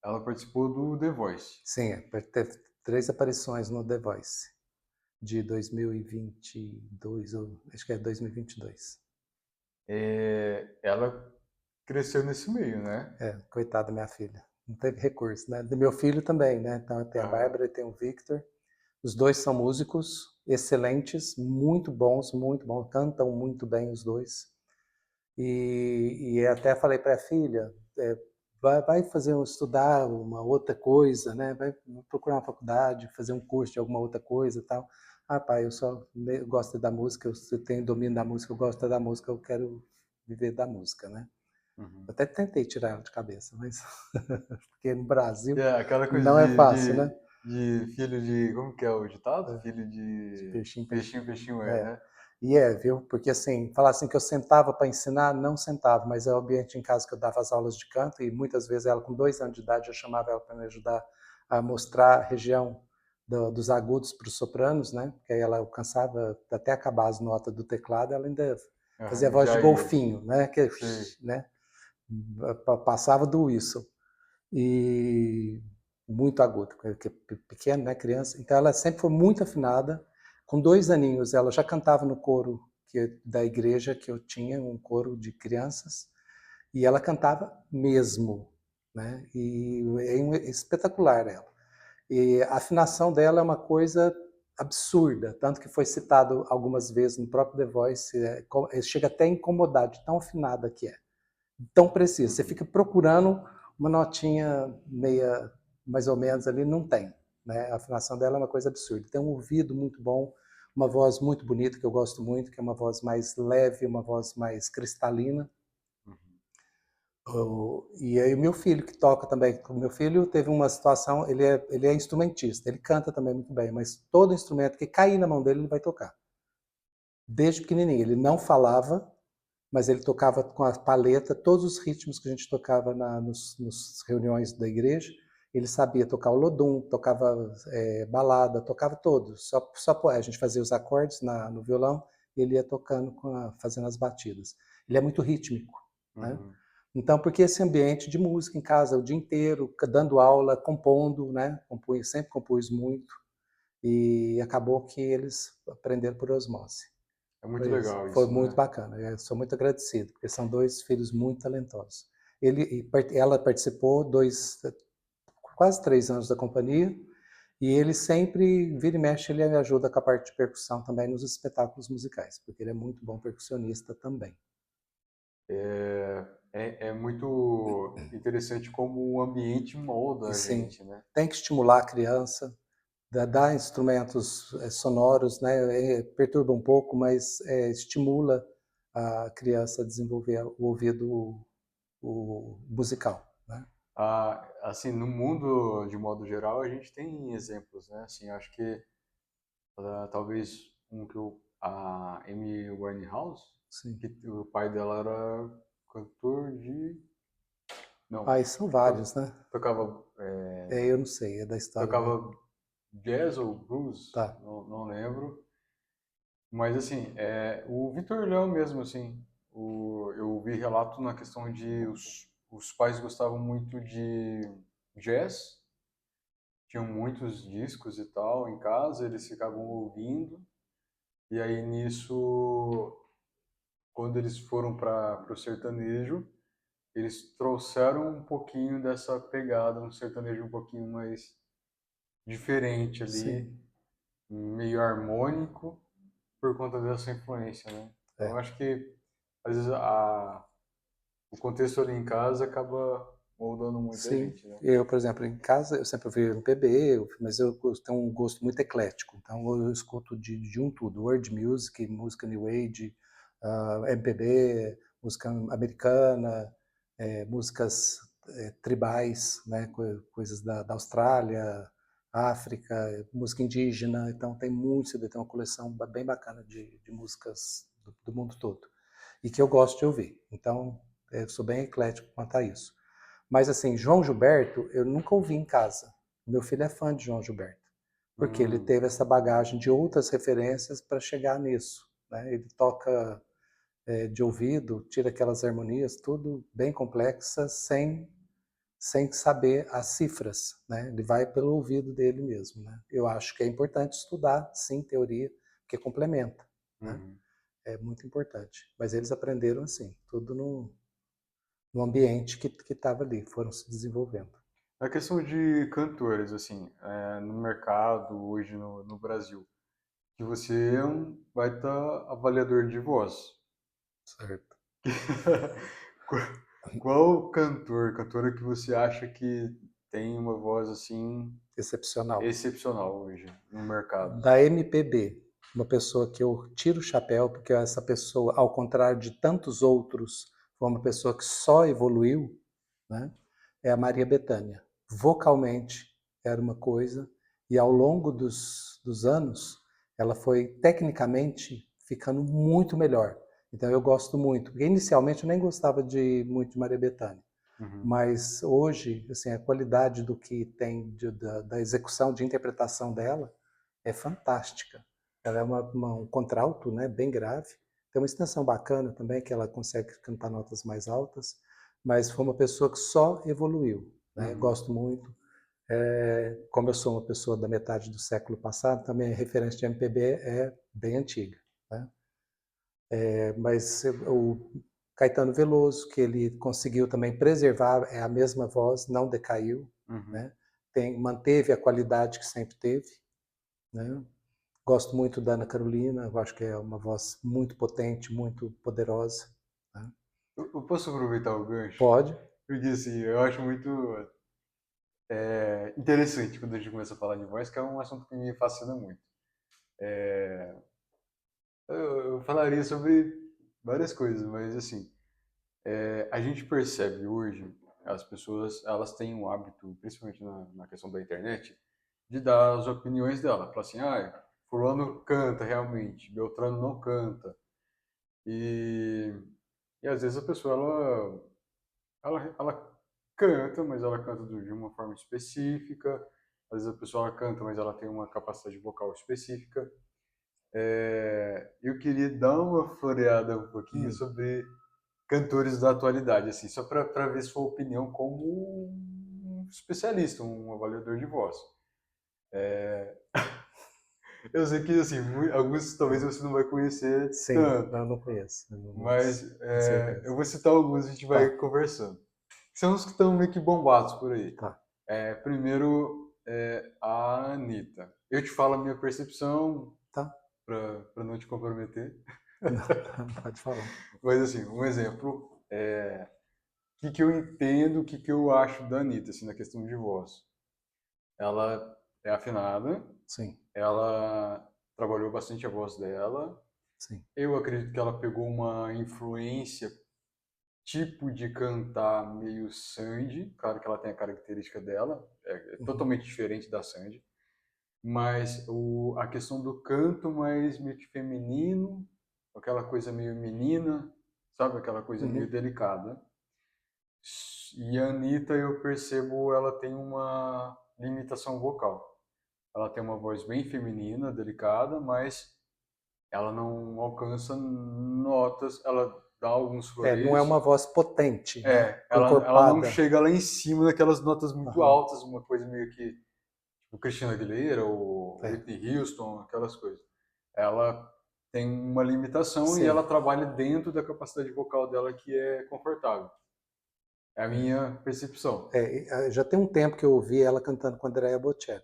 Ela participou do The Voice. Sim, teve 3 aparições no The Voice de 2022, ou acho que é 2022. Ela cresceu nesse meio, né? Coitada da minha filha. Não teve recurso, né? Do meu filho também, né? Então tem a Bárbara e tem o Victor. Os dois são músicos excelentes, muito bons, cantam muito bem os dois. E até falei para a filha, vai estudar uma outra coisa, né? Vai procurar uma faculdade, fazer um curso de alguma outra coisa e tal. Ah, pai, eu só gosto da música, eu tenho domínio da música, eu gosto da música, eu quero viver da música, né? Uhum. Eu até tentei tirar ela de cabeça, mas porque no Brasil Aquela coisa não é fácil, né? de filho de... Como que é o ditado? Filho De de peixinho, peixinho, peixinho. peixinho É. né? E viu? Porque assim, falar assim que eu sentava para ensinar, não sentava, mas é o ambiente em casa que eu dava as aulas de canto e muitas vezes ela com 2 anos de idade eu chamava ela para me ajudar a mostrar a região dos agudos para os sopranos, né? Que aí ela alcançava até acabar as notas do teclado, ela ainda fazia a voz de Já ia. golfinho, né? Que, Sei. né? Passava do whistle. E muito agudo, porque pequeno, né, criança. Então ela sempre foi muito afinada. Com 2 aninhos ela já cantava no coro da igreja que eu tinha, um coro de crianças, e ela cantava mesmo, né? E é espetacular ela. E a afinação dela é uma coisa absurda, tanto que foi citado algumas vezes no próprio The Voice, chega até a incomodar de tão afinada que é, tão precisa. Você fica procurando uma notinha meia, mais ou menos ali, não tem. Né? A afinação dela é uma coisa absurda. Tem um ouvido muito bom, uma voz muito bonita, que eu gosto muito, que é uma voz mais leve, uma voz mais cristalina. E aí o meu filho que toca também, o meu filho teve uma situação, ele é instrumentista, ele canta também muito bem, mas todo instrumento que cair na mão dele, ele vai tocar. Desde pequenininho, ele não falava, mas ele tocava com a paleta todos os ritmos que a gente tocava nos reuniões da igreja. Ele sabia tocar o lodum, tocava balada, tocava todos. A gente fazia os acordes no violão e ele ia tocando, fazendo as batidas. Ele é muito rítmico, né? Então, porque esse ambiente de música em casa o dia inteiro, dando aula, compondo, né? Sempre compus muito e acabou que eles aprenderam por osmose. É muito legal Foi isso, muito né? bacana. Eu sou muito agradecido, porque são 2 filhos muito talentosos. Ela participou quase 3 anos da companhia, e ele sempre, vira e mexe, ele me ajuda com a parte de percussão também nos espetáculos musicais, porque ele é muito bom percussionista também. É muito interessante como o ambiente molda E a sim, gente, né? tem que estimular a criança, dar instrumentos sonoros, né? Perturba um pouco, mas estimula a criança a desenvolver o ouvido musical, né? Assim, no mundo, de modo geral, a gente tem exemplos, né? Assim, acho que talvez a Amy Winehouse, Sim. que o pai dela era cantor de... Não, Ah, e são vários, né? tocava, Eu não sei, é da história dele. tocava jazz ou blues, Tá. não lembro. Mas, assim, o Vitor Leão mesmo, assim, eu vi relato na questão de os pais gostavam muito de jazz, tinham muitos discos e tal em casa, eles ficavam ouvindo, e aí nisso, quando eles foram para o sertanejo, eles trouxeram um pouquinho dessa pegada, um sertanejo um pouquinho mais diferente ali, Sim. meio harmônico, por conta dessa influência, né? Então, eu É. acho que, às vezes, o contexto ali em casa acaba moldando muita Sim. gente, né? Eu, por exemplo, em casa, eu sempre ouvi MPB, mas eu tenho um gosto muito eclético. Então, eu escuto de um tudo. World music, música new age, MPB, música americana, músicas tribais, né? Coisas da Austrália, África, música indígena. Então, tem muito CD, tem uma coleção bem bacana de músicas do mundo todo. E que eu gosto de ouvir. Então, eu sou bem eclético quanto a isso. Mas assim, João Gilberto, eu nunca ouvi em casa. Meu filho é fã de João Gilberto, porque ele Hum, teve essa bagagem de outras referências para chegar nisso. Né? Ele toca de ouvido, tira aquelas harmonias, tudo bem complexas, sem saber as cifras. Né? Ele vai pelo ouvido dele mesmo. Né? Eu acho que é importante estudar, sim, teoria, porque complementa. Né? uhum. É muito importante. Mas eles aprenderam assim, tudo no ambiente que estava ali, foram se desenvolvendo. A questão de cantores, assim, no mercado, hoje no Brasil, que você é um baita avaliador de voz. Certo. Qual qual cantor, cantora que você acha que tem uma voz, assim, Excepcional. excepcional hoje no mercado? Da MPB, uma pessoa que eu tiro o chapéu, porque essa pessoa, ao contrário de tantos outros, foi uma pessoa que só evoluiu, né? É a Maria Bethânia. Vocalmente era uma coisa, e ao longo dos anos, ela foi tecnicamente ficando muito melhor. Então eu gosto muito, porque inicialmente eu nem gostava muito de Maria Bethânia. Uhum, Mas hoje, assim, a qualidade do que tem da execução, de interpretação dela é fantástica. Ela é um contralto, né, bem grave. Tem uma extensão bacana também, que ela consegue cantar notas mais altas, mas foi uma pessoa que só evoluiu. Né? uhum. Gosto muito. Como eu sou uma pessoa da metade do século passado, também a referência de MPB é bem antiga. Né? Mas o Caetano Veloso, que ele conseguiu também preservar, é a mesma voz, não decaiu, Uhum. né? Manteve a qualidade que sempre teve, né? Gosto muito da Ana Carolina, eu acho que é uma voz muito potente, muito poderosa. Né? Eu posso aproveitar o gancho? Pode? Porque, assim, eu acho muito interessante quando a gente começa a falar de voz, que é um assunto que me fascina muito. Eu falaria sobre várias coisas, mas, assim, a gente percebe hoje, as pessoas, elas têm um hábito, principalmente na questão da internet, de dar as opiniões dela. Fala assim, fulano canta realmente, Beltrano não canta. E, e às vezes a pessoa, ela canta, mas ela canta de uma forma específica. Às vezes a pessoa ela canta, mas ela tem uma capacidade vocal específica. Eu queria dar uma floreada um pouquinho Hum. sobre cantores da atualidade, assim, só para ver sua opinião como um especialista, um avaliador de voz. Eu sei que, assim, alguns talvez você não vai conhecer Sim, tanto, não conheço, mas com certeza. eu vou citar alguns e a gente vai Tá, conversando. São os que estão meio que bombados por aí. tá, Primeiro, a Anitta. Eu te falo a minha percepção, tá. para não te comprometer, Não, pode falar. mas, assim, um exemplo, o que eu entendo, o que eu acho da Anitta, assim, na questão de voz. Ela é afinada, Sim, ela trabalhou bastante a voz dela. sim. Eu acredito que ela pegou uma influência, tipo de cantar meio Sandy. Claro que ela tem a característica dela, é Uhum, totalmente diferente da Sandy. Mas a questão do canto mais meio que feminino, aquela coisa meio menina, sabe? Aquela coisa meio uhum, delicada. E a Anitta, eu percebo, ela tem uma limitação vocal. Ela tem uma voz bem feminina, delicada, mas ela não alcança notas, ela dá alguns não é floreios. uma voz potente, né? Ela não Encorpada. chega lá em cima daquelas notas muito Aham, altas, uma coisa meio que tipo Christina Aguilera ou é. Whitney Houston, aquelas coisas. Ela tem uma limitação e ela Sim. trabalha dentro da capacidade vocal dela que é confortável. É a minha percepção. Já tem um tempo que eu ouvi ela cantando com a Andrea Bocelli,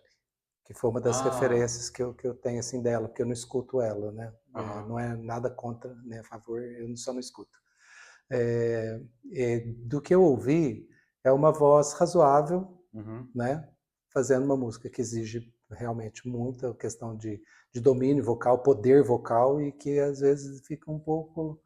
que foi uma das Ah, referências que eu tenho assim dela, porque eu não escuto ela, né? aham. Não é nada contra, nem a favor, eu só não escuto. Do que eu ouvi, é uma voz razoável, Uhum. né? Fazendo uma música que exige realmente muita questão de domínio vocal, poder vocal, e que às vezes fica um pouco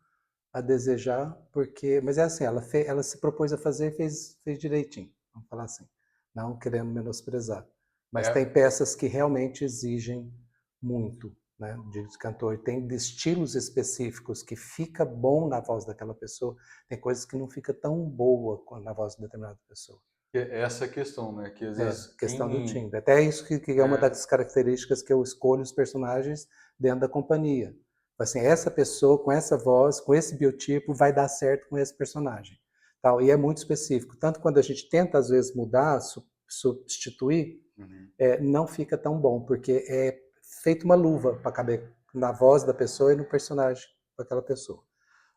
a desejar, porque, mas é assim, ela se propôs a fazer e fez direitinho, vamos falar assim, não querendo menosprezar. Mas É, tem peças que realmente exigem muito, né, de cantor. Tem estilos específicos que fica bom na voz daquela pessoa, tem coisas que não fica tão boa na voz de determinada pessoa. é essa questão, né? Que às vezes Questão do quem timbre. Até isso que é uma é, das características que eu escolho os personagens dentro da companhia. Assim, essa pessoa com essa voz, com esse biotipo, vai dar certo com esse personagem. Tal. E é muito específico. Tanto quando a gente tenta, às vezes, mudar, substituir, uhum, não fica tão bom, porque é feito uma luva para caber na voz da pessoa e no personagem daquela pessoa.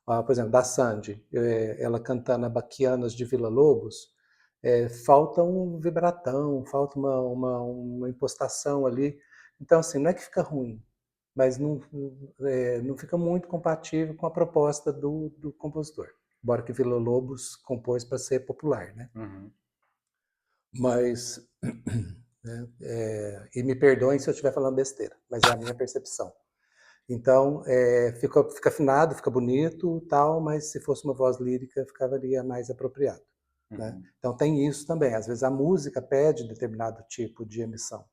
Por exemplo, da Sandy, ela cantando a Baquianas de Villa-Lobos, falta um vibratão, falta uma impostação ali. Então, assim, não é que fica ruim, mas não fica muito compatível com a proposta do compositor. Embora que Villa-Lobos compôs para ser popular, né? uhum. Mas, né, e me perdoem se eu estiver falando besteira, mas é a minha percepção. Então, fica afinado, fica bonito, tal, mas se fosse uma voz lírica, ficaria mais apropriado, né? Uhum. Então tem isso também. Às vezes a música pede determinado tipo de emissão.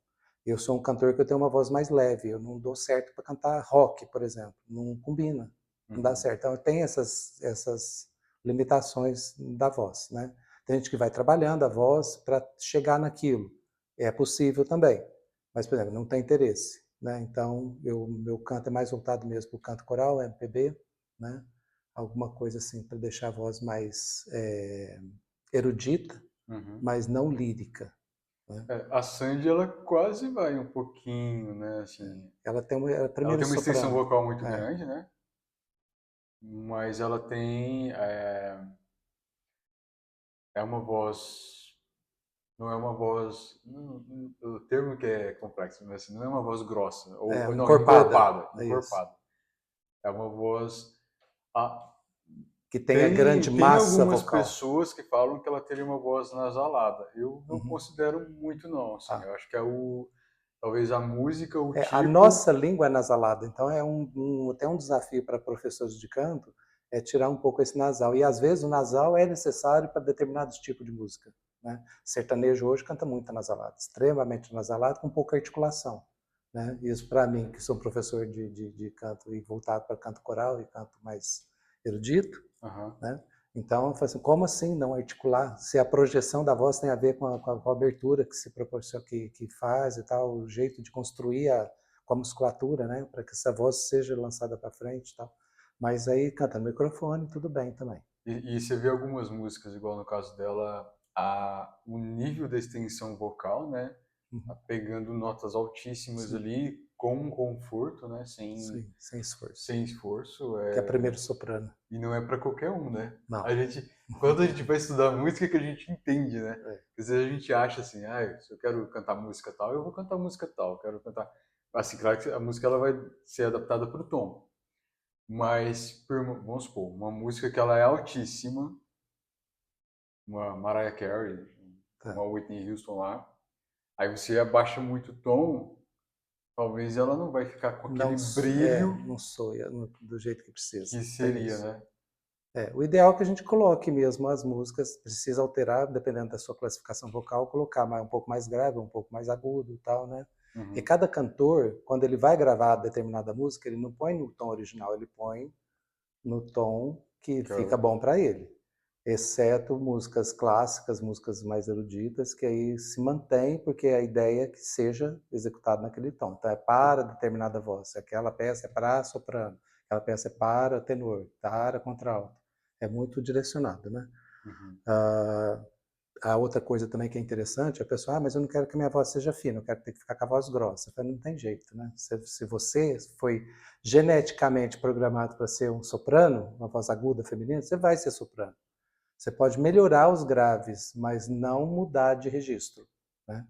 Eu sou um cantor que eu tenho uma voz mais leve, eu não dou certo para cantar rock, por exemplo, não combina, não dá Uhum. certo. Então tem essas limitações da voz, né? Tem gente que vai trabalhando a voz para chegar naquilo. É possível também, mas, por exemplo, não tem interesse, né? Então, meu canto é mais voltado mesmo para o canto coral, MPB, né? Alguma coisa assim para deixar a voz mais erudita, Uhum. mas não lírica, né? A Sandy, ela quase vai um pouquinho, né? Assim, Ela é ela primeiro tem uma extensão soprano. vocal muito É, grande, né? Mas ela tem é uma voz, não é uma voz, o termo que é complexo, mas assim, não é uma voz grossa ou não, encorpada, encorpada, é isso. encorpada. É uma voz. ah, Que tem a grande tem massa algumas vocal. pessoas que falam que ela teria uma voz nasalada. Eu não Uhum, considero muito, não. Assim, tá. eu acho que é talvez a música, o A tipo. nossa língua é nasalada, então até um desafio para professores de canto é tirar um pouco esse nasal. E às vezes o nasal é necessário para determinados tipos de música, né? Sertanejo hoje canta muito anasalado, extremamente anasalado, com pouca articulação, né? Isso para mim, que sou professor de canto e voltado para canto coral e canto mais erudito, Aham. né? Então, eu falo assim, como assim não articular? Se a projeção da voz tem a ver com a abertura que se proporciona, que faz e tal, o jeito de construir com a musculatura, né? Para que essa voz seja lançada para frente e tal. Mas aí, cantando no microfone, tudo bem também. E você vê algumas músicas, igual no caso dela, o nível da extensão vocal, né? Uhum. Pegando notas altíssimas Sim, ali, com um conforto, né? sim, sem esforço. Sem esforço. Que é primeiro soprano. E não é para qualquer um, né? Não. Quando a gente vai estudar música, que a gente entende, né? É. Às vezes a gente acha assim, se eu quero cantar música tal, eu vou cantar música tal. Eu quero cantar. Assim, claro que a música ela vai ser adaptada para o tom. Mas, vamos supor, uma música que ela é altíssima, uma Mariah Carey, Tá. uma Whitney Houston lá, aí você abaixa muito o tom, talvez ela não vai ficar com aquele Não, brilho não sou do jeito que precisa. que Tem seria, isso. né? O ideal é que a gente coloque mesmo as músicas, precisa alterar, dependendo da sua classificação vocal, colocar um pouco mais grave, um pouco mais agudo e tal, né? E Uhum. cada cantor, quando ele vai gravar determinada música, ele não põe no tom original, ele põe no tom que Que fica bom para ele. Exceto músicas clássicas, músicas mais eruditas, que aí se mantém, porque a ideia é que seja executado naquele tom. Então é para determinada voz, aquela peça é para soprano, aquela peça é para tenor, para contralto. É muito direcionado, né? uhum. Ah, a outra coisa também que é interessante, a pessoa, mas eu não quero que a minha voz seja fina, eu quero ter que ficar com a voz grossa. Eu falei, não tem jeito, né? Se você foi geneticamente programado para ser um soprano, uma voz aguda feminina, você vai ser soprano. Você pode melhorar os graves, mas não mudar de registro, né?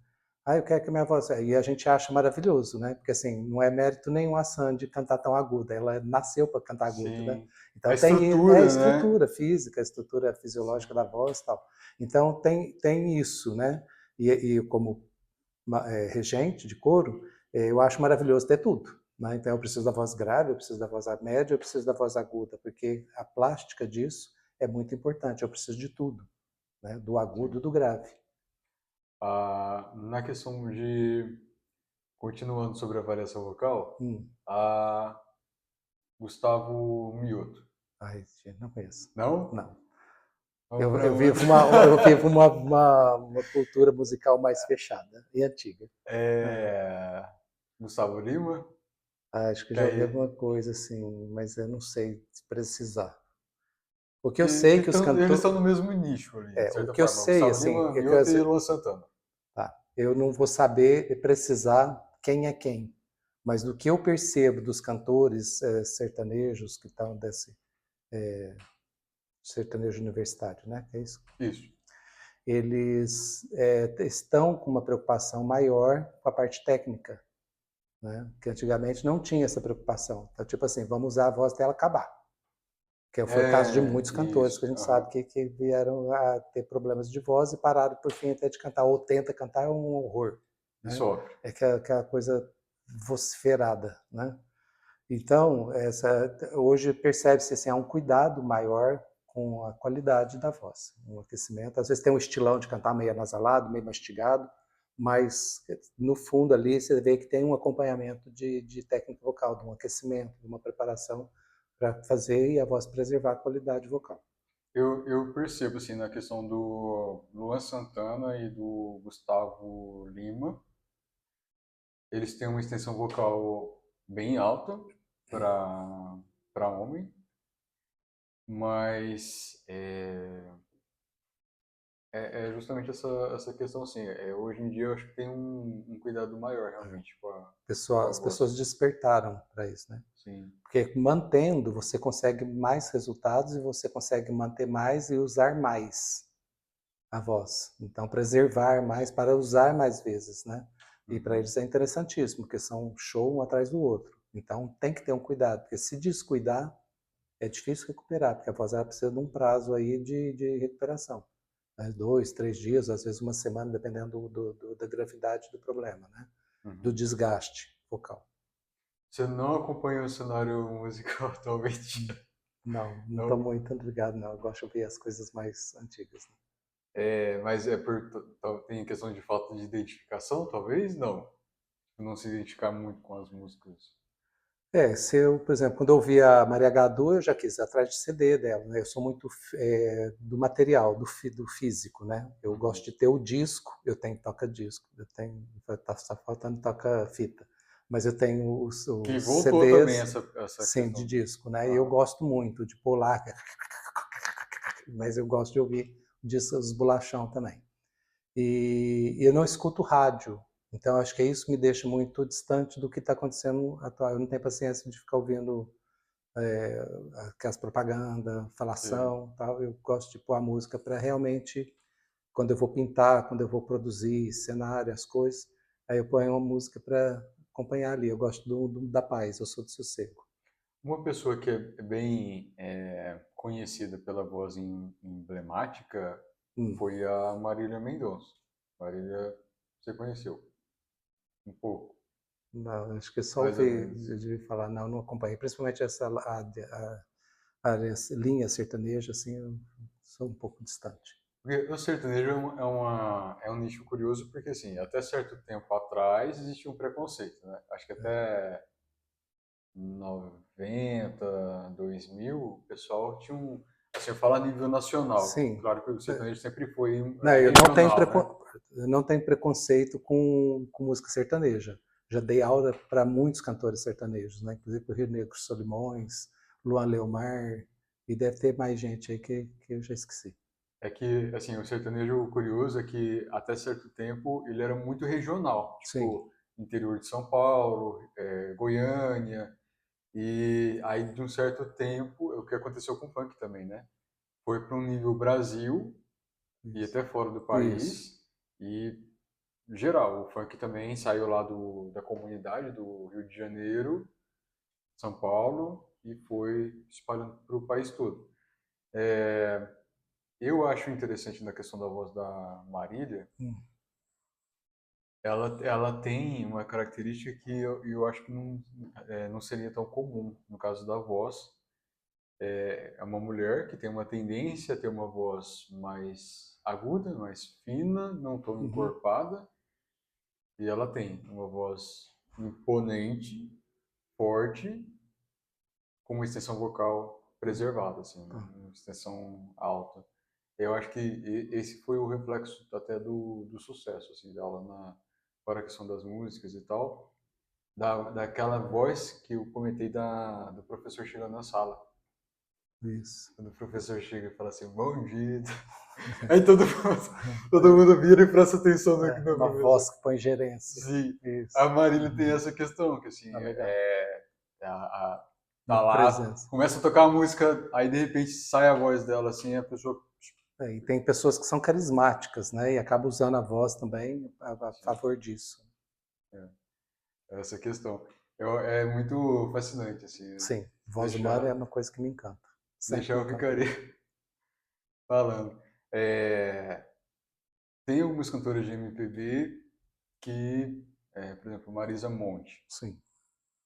Ah, eu quero que a minha voz... E a gente acha maravilhoso, né? Porque, assim, não é mérito nenhum a Sandy cantar tão aguda. Ela nasceu para cantar agudo, né? Sim. A Então, é a estrutura, né? estrutura física, a estrutura fisiológica da Sim. voz e tal. Então, tem isso, né? E como regente de coro, eu acho maravilhoso ter tudo. Né? Então, eu preciso da voz grave, eu preciso da voz média, eu preciso da voz aguda, porque a plástica disso é muito importante. Eu preciso de tudo, né? Do agudo e Sim. do grave. Na questão de, continuando sobre a variação vocal, Hum. a Gustavo Mioto. Ai, gente, não conheço. Não? Não. Vamos Eu, para eu outra. vivo, uma, eu vivo uma cultura musical mais fechada e antiga. Ah, É, Gustavo Lima. acho que Que já ouvi aí, alguma coisa assim, mas eu não sei precisar. O que eu que sei que os eles estão cantores. no mesmo nicho ali, de O certa que eu forma. sei, Gustavo assim, Lima, Mioto e Luan Santana. tá, eu não vou saber precisar quem é quem, mas do que eu percebo dos cantores sertanejos que estão desse sertanejo universitário, né? É isso? Isso. Eles estão com uma preocupação maior com a parte técnica, né? Que antigamente não tinha essa preocupação. Então, tipo assim, vamos usar a voz dela acabar. Que foi o caso de muitos cantores Isso. que a gente sabe Aham. que vieram a ter problemas de voz e pararam por fim até de cantar, ou tenta cantar, é um horror. E Né? sofre. É aquela coisa vociferada. Né? Então, hoje percebe-se assim, há um cuidado maior com a qualidade da voz, um aquecimento. Às vezes tem um estilão de cantar meio anasalado, meio mastigado, mas no fundo ali você vê que tem um acompanhamento de técnica vocal, de um aquecimento, de uma preparação para fazer e a voz preservar a qualidade vocal. Eu percebo, assim, na questão do Luan Santana e do Gustavo Lima, eles têm uma extensão vocal bem alta para homem, mas é justamente essa questão, assim, hoje em dia eu acho que tem um cuidado maior, realmente, com a As pessoas voz. despertaram para isso, né? Sim, Porque mantendo, você consegue mais resultados e você consegue manter mais e usar mais a voz. Então, preservar mais para usar mais vezes, né? E para uhum, eles é interessantíssimo, porque são um show um atrás do outro. Então, tem que ter um cuidado, porque se descuidar, é difícil recuperar, porque a voz ela precisa de um prazo aí de recuperação. Né? 2, 3 dias, às vezes uma semana, dependendo da gravidade do problema, né? Do uhum. desgaste vocal. Você não acompanha o cenário musical atualmente? Não, não estou Não? muito ligado, não. Eu gosto de ouvir as coisas mais antigas. Né? Mas tem questão de falta de identificação, talvez? Não. Não se identificar muito com as músicas. Se eu, por exemplo, quando eu ouvi a Maria Gadu, eu já quis ir atrás de CD dela, né? Eu sou muito do material, do físico, né? Eu Uhum. gosto de ter o disco, eu tenho toca-disco, eu tenho, tá faltando toca-fita, mas eu tenho Que os voltou também CDs, essa sim, de questão. disco, né? E eu Aham. gosto muito de pular, mas eu gosto de ouvir os bolachão também. E eu não escuto rádio, então acho que isso me deixa muito distante do que está acontecendo atual. Eu não tenho paciência de ficar ouvindo aquelas propagandas, Sei. falação, tal. Eu gosto de pôr a música para realmente, quando eu vou pintar, quando eu vou produzir cenário, as coisas, aí eu ponho uma música para acompanhar ali. Eu gosto da paz, eu sou do sossego. Uma pessoa que é bem conhecida pela voz emblemática Hum. foi a Marília Mendonça. Marília, você conheceu um pouco, Não, acho que só mais ou ouvi menos. de falar, não, não acompanhei. Principalmente a linha sertaneja, assim, eu sou um pouco distante. Porque o sertanejo é um nicho curioso porque, assim, até certo tempo atrás existia um preconceito, né? Acho que até 90, 2000, o pessoal tinha assim, eu falo a nível nacional. Sim. Claro que o sertanejo sempre foi Não, eu regional, né? não tenho preconceito com música sertaneja. Já dei aula para muitos cantores sertanejos, né? Inclusive para o Rio Negro Solimões, Luan Leomar, e deve ter mais gente aí que eu já esqueci. É que, assim, o sertanejo curioso é que até certo tempo ele era muito regional, Sim, tipo, interior de São Paulo, Goiânia, e aí de um certo tempo, o que aconteceu com o funk também, né? Foi para um nível Brasil e isso. até fora do Isso. país, e geral. O funk também saiu lá da comunidade do Rio de Janeiro, São Paulo, e foi espalhando para o país todo. Eu acho interessante na questão da voz da Marília, Hum. ela tem uma característica que eu acho que não seria tão comum no caso da voz. É uma mulher que tem uma tendência a ter uma voz mais aguda, mais fina, não tão Uhum. encorpada, e ela tem uma voz imponente, forte, com uma extensão vocal preservada, assim, né? Tá. Uma extensão alta. Eu acho que esse foi o reflexo até do sucesso assim, dela para a questão das músicas e tal, daquela voz que eu comentei do professor chegando na sala. Isso. Quando o professor chega e fala assim, bom dia. Aí todo mundo vira e presta atenção no Uma professor. voz que põe gerência. Sim, Isso. a Marília tem essa questão, que assim, Tá legal. tá Uma lá, presença. começa a tocar a música, aí de repente sai a voz dela, assim, a pessoa... E tem pessoas que são carismáticas, né? E acabam usando a voz também a Sim, favor disso. essa questão. É muito fascinante, assim, Sim, voz humana é deixar, uma coisa que me encanta. Sempre deixar me eu encantou. ficaria falando. É, tem algumas cantoras de MPB que, por exemplo, Marisa Monte, Sim.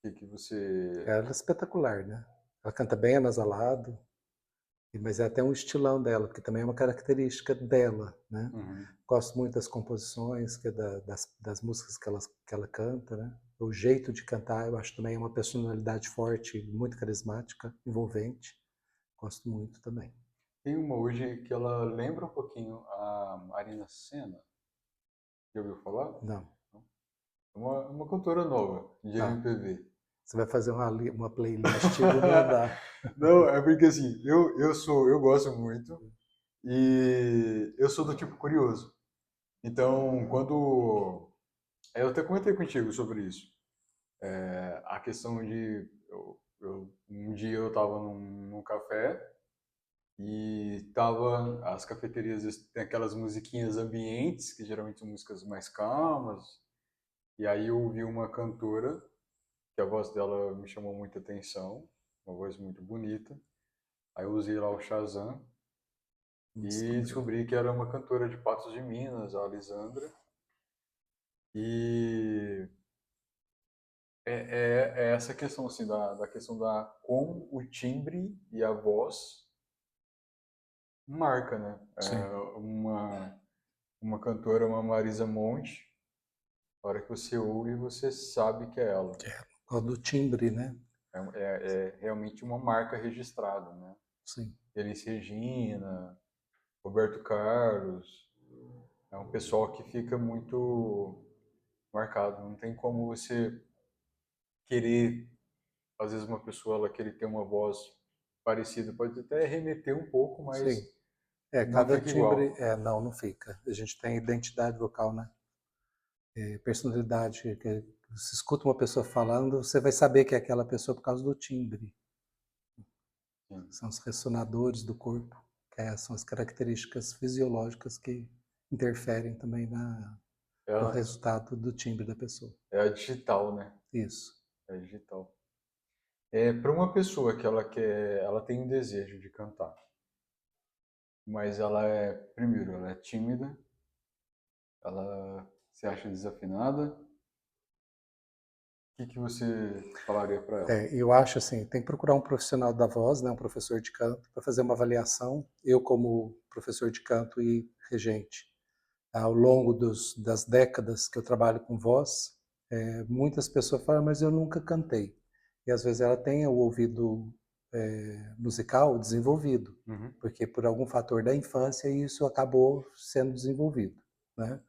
que você... Ela é espetacular, né? Ela canta bem anasalado, mas é até um estilão dela, que também é uma característica dela, né? Uhum. Gosto muito das composições, das músicas que ela canta, né? O jeito de cantar, eu acho também uma personalidade forte, muito carismática, envolvente. Gosto muito também. Tem uma hoje que ela lembra um pouquinho a Marina Sena. Já ouviu falar? Não, É uma cantora nova de tá. MPB. Você vai fazer uma playlist e me mandar. Não, é porque assim, eu gosto muito e eu sou do tipo curioso. Então, eu até comentei contigo sobre isso. A questão de um dia eu estava num café e as cafeterias têm aquelas musiquinhas ambientes, que geralmente são músicas mais calmas. E aí eu ouvi uma cantora, que a voz dela me chamou muita atenção, uma voz muito bonita. Aí eu usei lá o Shazam e descobri que era uma cantora de Patos de Minas, a Alisandra. E é essa questão, assim, da questão da como o timbre e a voz marca, né? Sim. Uma cantora, uma Marisa Monte, a hora que você ouve, você sabe que é ela. O do timbre, né? É realmente uma marca registrada, né? Sim. Elis Regina, Roberto Carlos, é um pessoal que fica muito marcado. Não tem como você querer, às vezes uma pessoa ela querer ter uma voz parecida, pode até remeter um pouco, mas Sim. não Cada fica timbre. igual. Não fica. A gente tem identidade vocal, né? Personalidade. Você escuta uma pessoa falando, você vai saber que é aquela pessoa por causa do timbre. Sim. São os ressonadores do corpo, são as características fisiológicas que interferem também no Ela resultado do timbre da pessoa. é a digital, né? Isso. É digital. Para uma pessoa que ela tem um desejo de cantar, mas primeiro, ela é tímida, ela se acha desafinada. O que você falaria para ela? Eu acho assim, tem que procurar um profissional da voz, né, um professor de canto, para fazer uma avaliação. Eu, como professor de canto e regente, ao longo das décadas que eu trabalho com voz, muitas pessoas falam, mas eu nunca cantei. E às vezes ela tem o ouvido musical desenvolvido, Uhum. porque por algum fator da infância isso acabou sendo desenvolvido, né?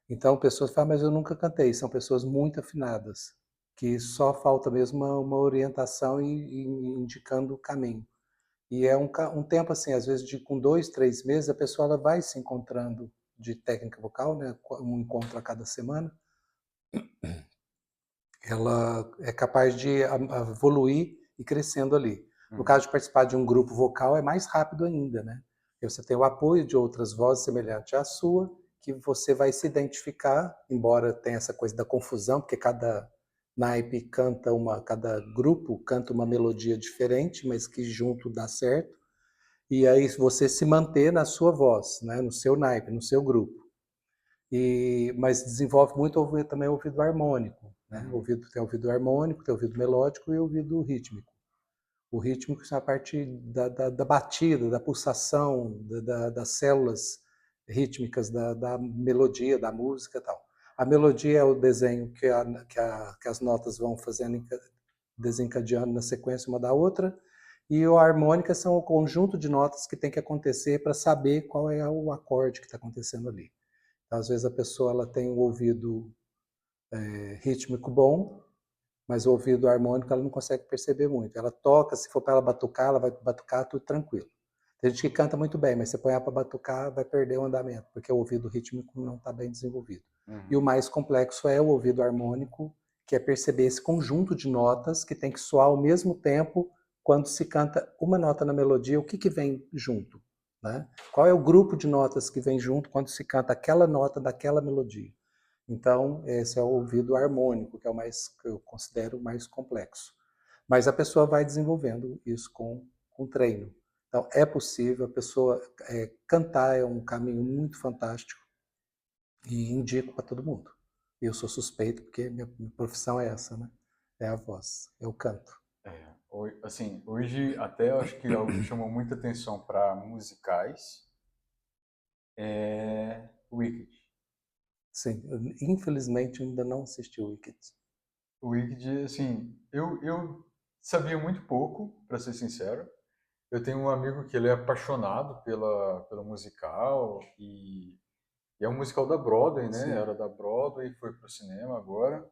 Então pessoas falam, mas eu nunca cantei. São pessoas muito afinadas, que só falta mesmo uma orientação e indicando o caminho. E é um tempo assim, às vezes com 2, 3 meses, a pessoa ela vai se encontrando de técnica vocal, né? Um encontro a cada semana. Ela é capaz de evoluir e crescendo ali. No Uhum. caso de participar de um grupo vocal, é mais rápido ainda, né? Porque você tem o apoio de outras vozes semelhantes à sua, que você vai se identificar, embora tenha essa coisa da confusão, porque cada naipe canta cada grupo canta uma melodia diferente, mas que junto dá certo. E aí você se manter na sua voz, né, no seu naipe, no seu grupo. Mas desenvolve muito também o ouvido harmônico, né? Tem ouvido harmônico, tem ouvido melódico e ouvido rítmico. O rítmico é a parte da batida, da pulsação, das células rítmicas da melodia, da música e tal. A melodia é o desenho que as notas vão fazendo, desencadeando na sequência uma da outra, e a harmônica são o conjunto de notas que tem que acontecer para saber qual é o acorde que está acontecendo ali. Então, às vezes a pessoa ela tem um ouvido rítmico bom, mas o ouvido harmônico ela não consegue perceber muito. Ela toca, se for para ela batucar, ela vai batucar tudo tranquilo. Tem gente que canta muito bem, mas se põe ela para batucar, vai perder o andamento, porque o ouvido rítmico não está bem desenvolvido. E o mais complexo é o ouvido harmônico, que é perceber esse conjunto de notas que tem que soar ao mesmo tempo quando se canta uma nota na melodia, o que vem junto, né? Qual é o grupo de notas que vem junto quando se canta aquela nota daquela melodia? Então, esse é o ouvido harmônico, que é o que eu considero mais complexo. Mas a pessoa vai desenvolvendo isso com treino. Então, é possível, a pessoa cantar é um caminho muito fantástico e indico para todo mundo. Eu sou suspeito porque minha profissão é essa, né? É a voz, eu canto. Assim, hoje até eu acho que algo que chamou muita atenção para musicais é Wicked. Sim, infelizmente ainda não assisti o Wicked. O Wicked, assim, eu sabia muito pouco, para ser sincero. Eu tenho um amigo que ele é apaixonado pelo musical e é um musical da Broadway, né? Sim. Era da Broadway, foi pro cinema agora.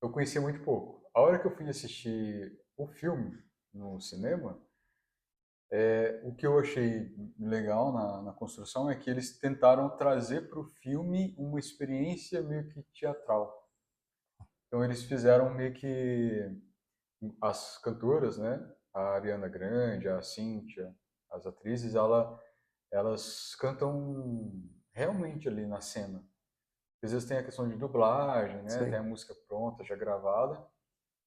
Eu conhecia muito pouco. A hora que eu fui assistir o filme no cinema, o que eu achei legal na construção é que eles tentaram trazer para o filme uma experiência meio que teatral. Então eles fizeram meio que as cantoras, né? A Ariana Grande, a Cynthia, as atrizes, elas cantam realmente ali na cena. Às vezes tem a questão de dublagem, né? Tem Sim. a música pronta, já gravada.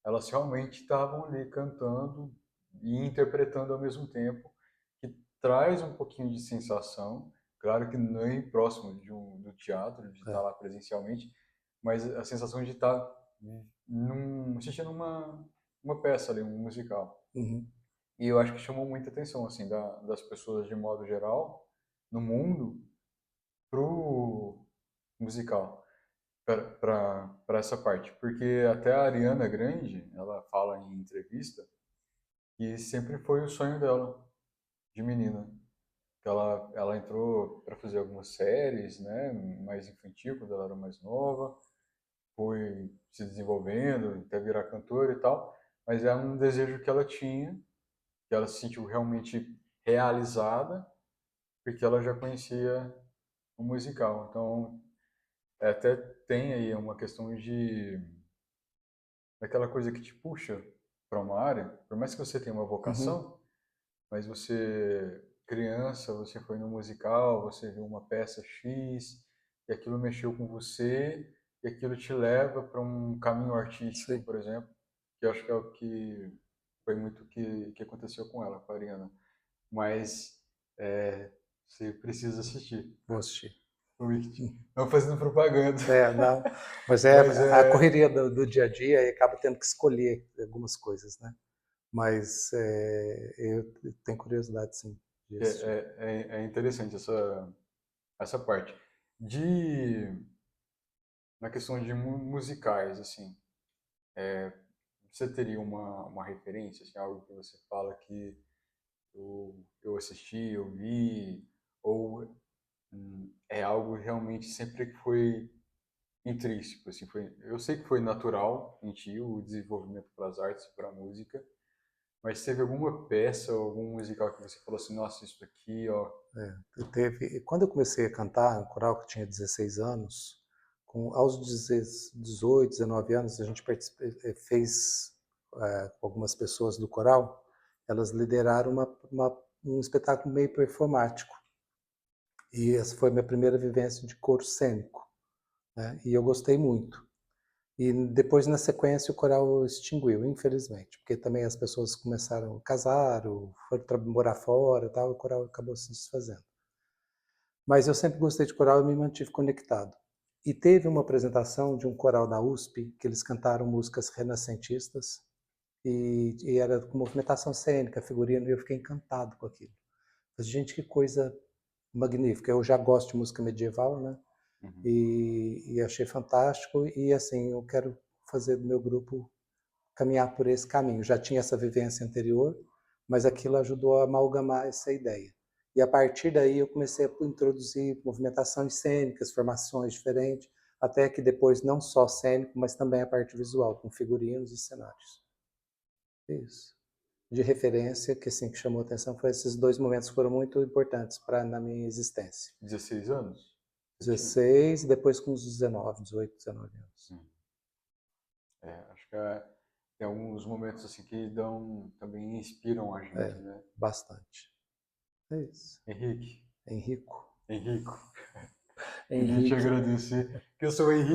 Elas realmente estavam ali cantando e interpretando ao mesmo tempo, que traz um pouquinho de sensação. Claro que nem próximo do teatro, de estar lá presencialmente, mas a sensação de estar assistindo uma peça ali, um musical. Uhum. E eu acho que chamou muita atenção, assim, das pessoas de modo geral, no mundo, pro musical, para essa parte. Porque até a Ariana Grande, ela fala em entrevista que sempre foi o sonho dela, de menina. Que ela entrou para fazer algumas séries, né, mais infantil, quando ela era mais nova, foi se desenvolvendo, até virar cantora e tal, mas era um desejo que ela tinha, que ela se sentiu realmente realizada, porque ela já conhecia o musical. Então, até tem aí uma questão daquela coisa que te puxa para uma área, por mais que você tenha uma Uhum. vocação, mas você, criança, você foi no musical, você viu uma peça X, e aquilo mexeu com você, e aquilo te leva para um caminho artístico, Sim. por exemplo, que eu acho que é o que foi muito que aconteceu com ela, com a Ariana. Mas você precisa assistir. Vou assistir. O Wicked. Não fazendo propaganda. Não, mas Mas a correria do dia a dia e acaba tendo que escolher algumas coisas, né? Mas eu tenho curiosidade, sim, de assistir. é interessante essa parte. De, na questão de musicais, assim, você teria uma referência, assim, algo que você fala que eu assisti, eu vi, ou é algo realmente sempre que foi intrínseco, assim, eu sei que foi natural em ti o desenvolvimento para as artes, para a música, mas teve alguma peça ou algum musical que você falou assim, nossa, isso aqui, ó. Quando eu comecei a cantar no coral, que eu tinha 16 anos, aos 18, 19 anos, a gente fez com algumas pessoas do coral, elas lideraram um espetáculo meio performático. E essa foi a minha primeira vivência de coro cênico, né? E eu gostei muito. E depois, na sequência, o coral extinguiu, infelizmente, porque também as pessoas começaram a casar, ou foram morar fora e tal, o coral acabou se desfazendo. Mas eu sempre gostei de coral e me mantive conectado. E teve uma apresentação de um coral da USP, que eles cantaram músicas renascentistas, e era com movimentação cênica, figurino, e eu fiquei encantado com aquilo. Falei, gente, que coisa magnífica. Eu já gosto de música medieval, né? Uhum. E achei fantástico, e assim, eu quero fazer do meu grupo caminhar por esse caminho. Já tinha essa vivência anterior, mas aquilo ajudou a amalgamar essa ideia. E a partir daí eu comecei a introduzir movimentações cênicas, formações diferentes, até que depois não só cênico, mas também a parte visual, com figurinos e cenários. Isso. De referência, que assim que chamou a atenção, foi esses dois momentos que foram muito importantes na minha existência. 16 anos? Você tinha? 16 e depois com uns 19, 18, 19 anos. Acho que tem alguns momentos assim que também inspiram a gente, né? Bastante. É isso. Henrique, Henrico. Henrico, queria te Henrique. agradecer, que eu sou o Henrique.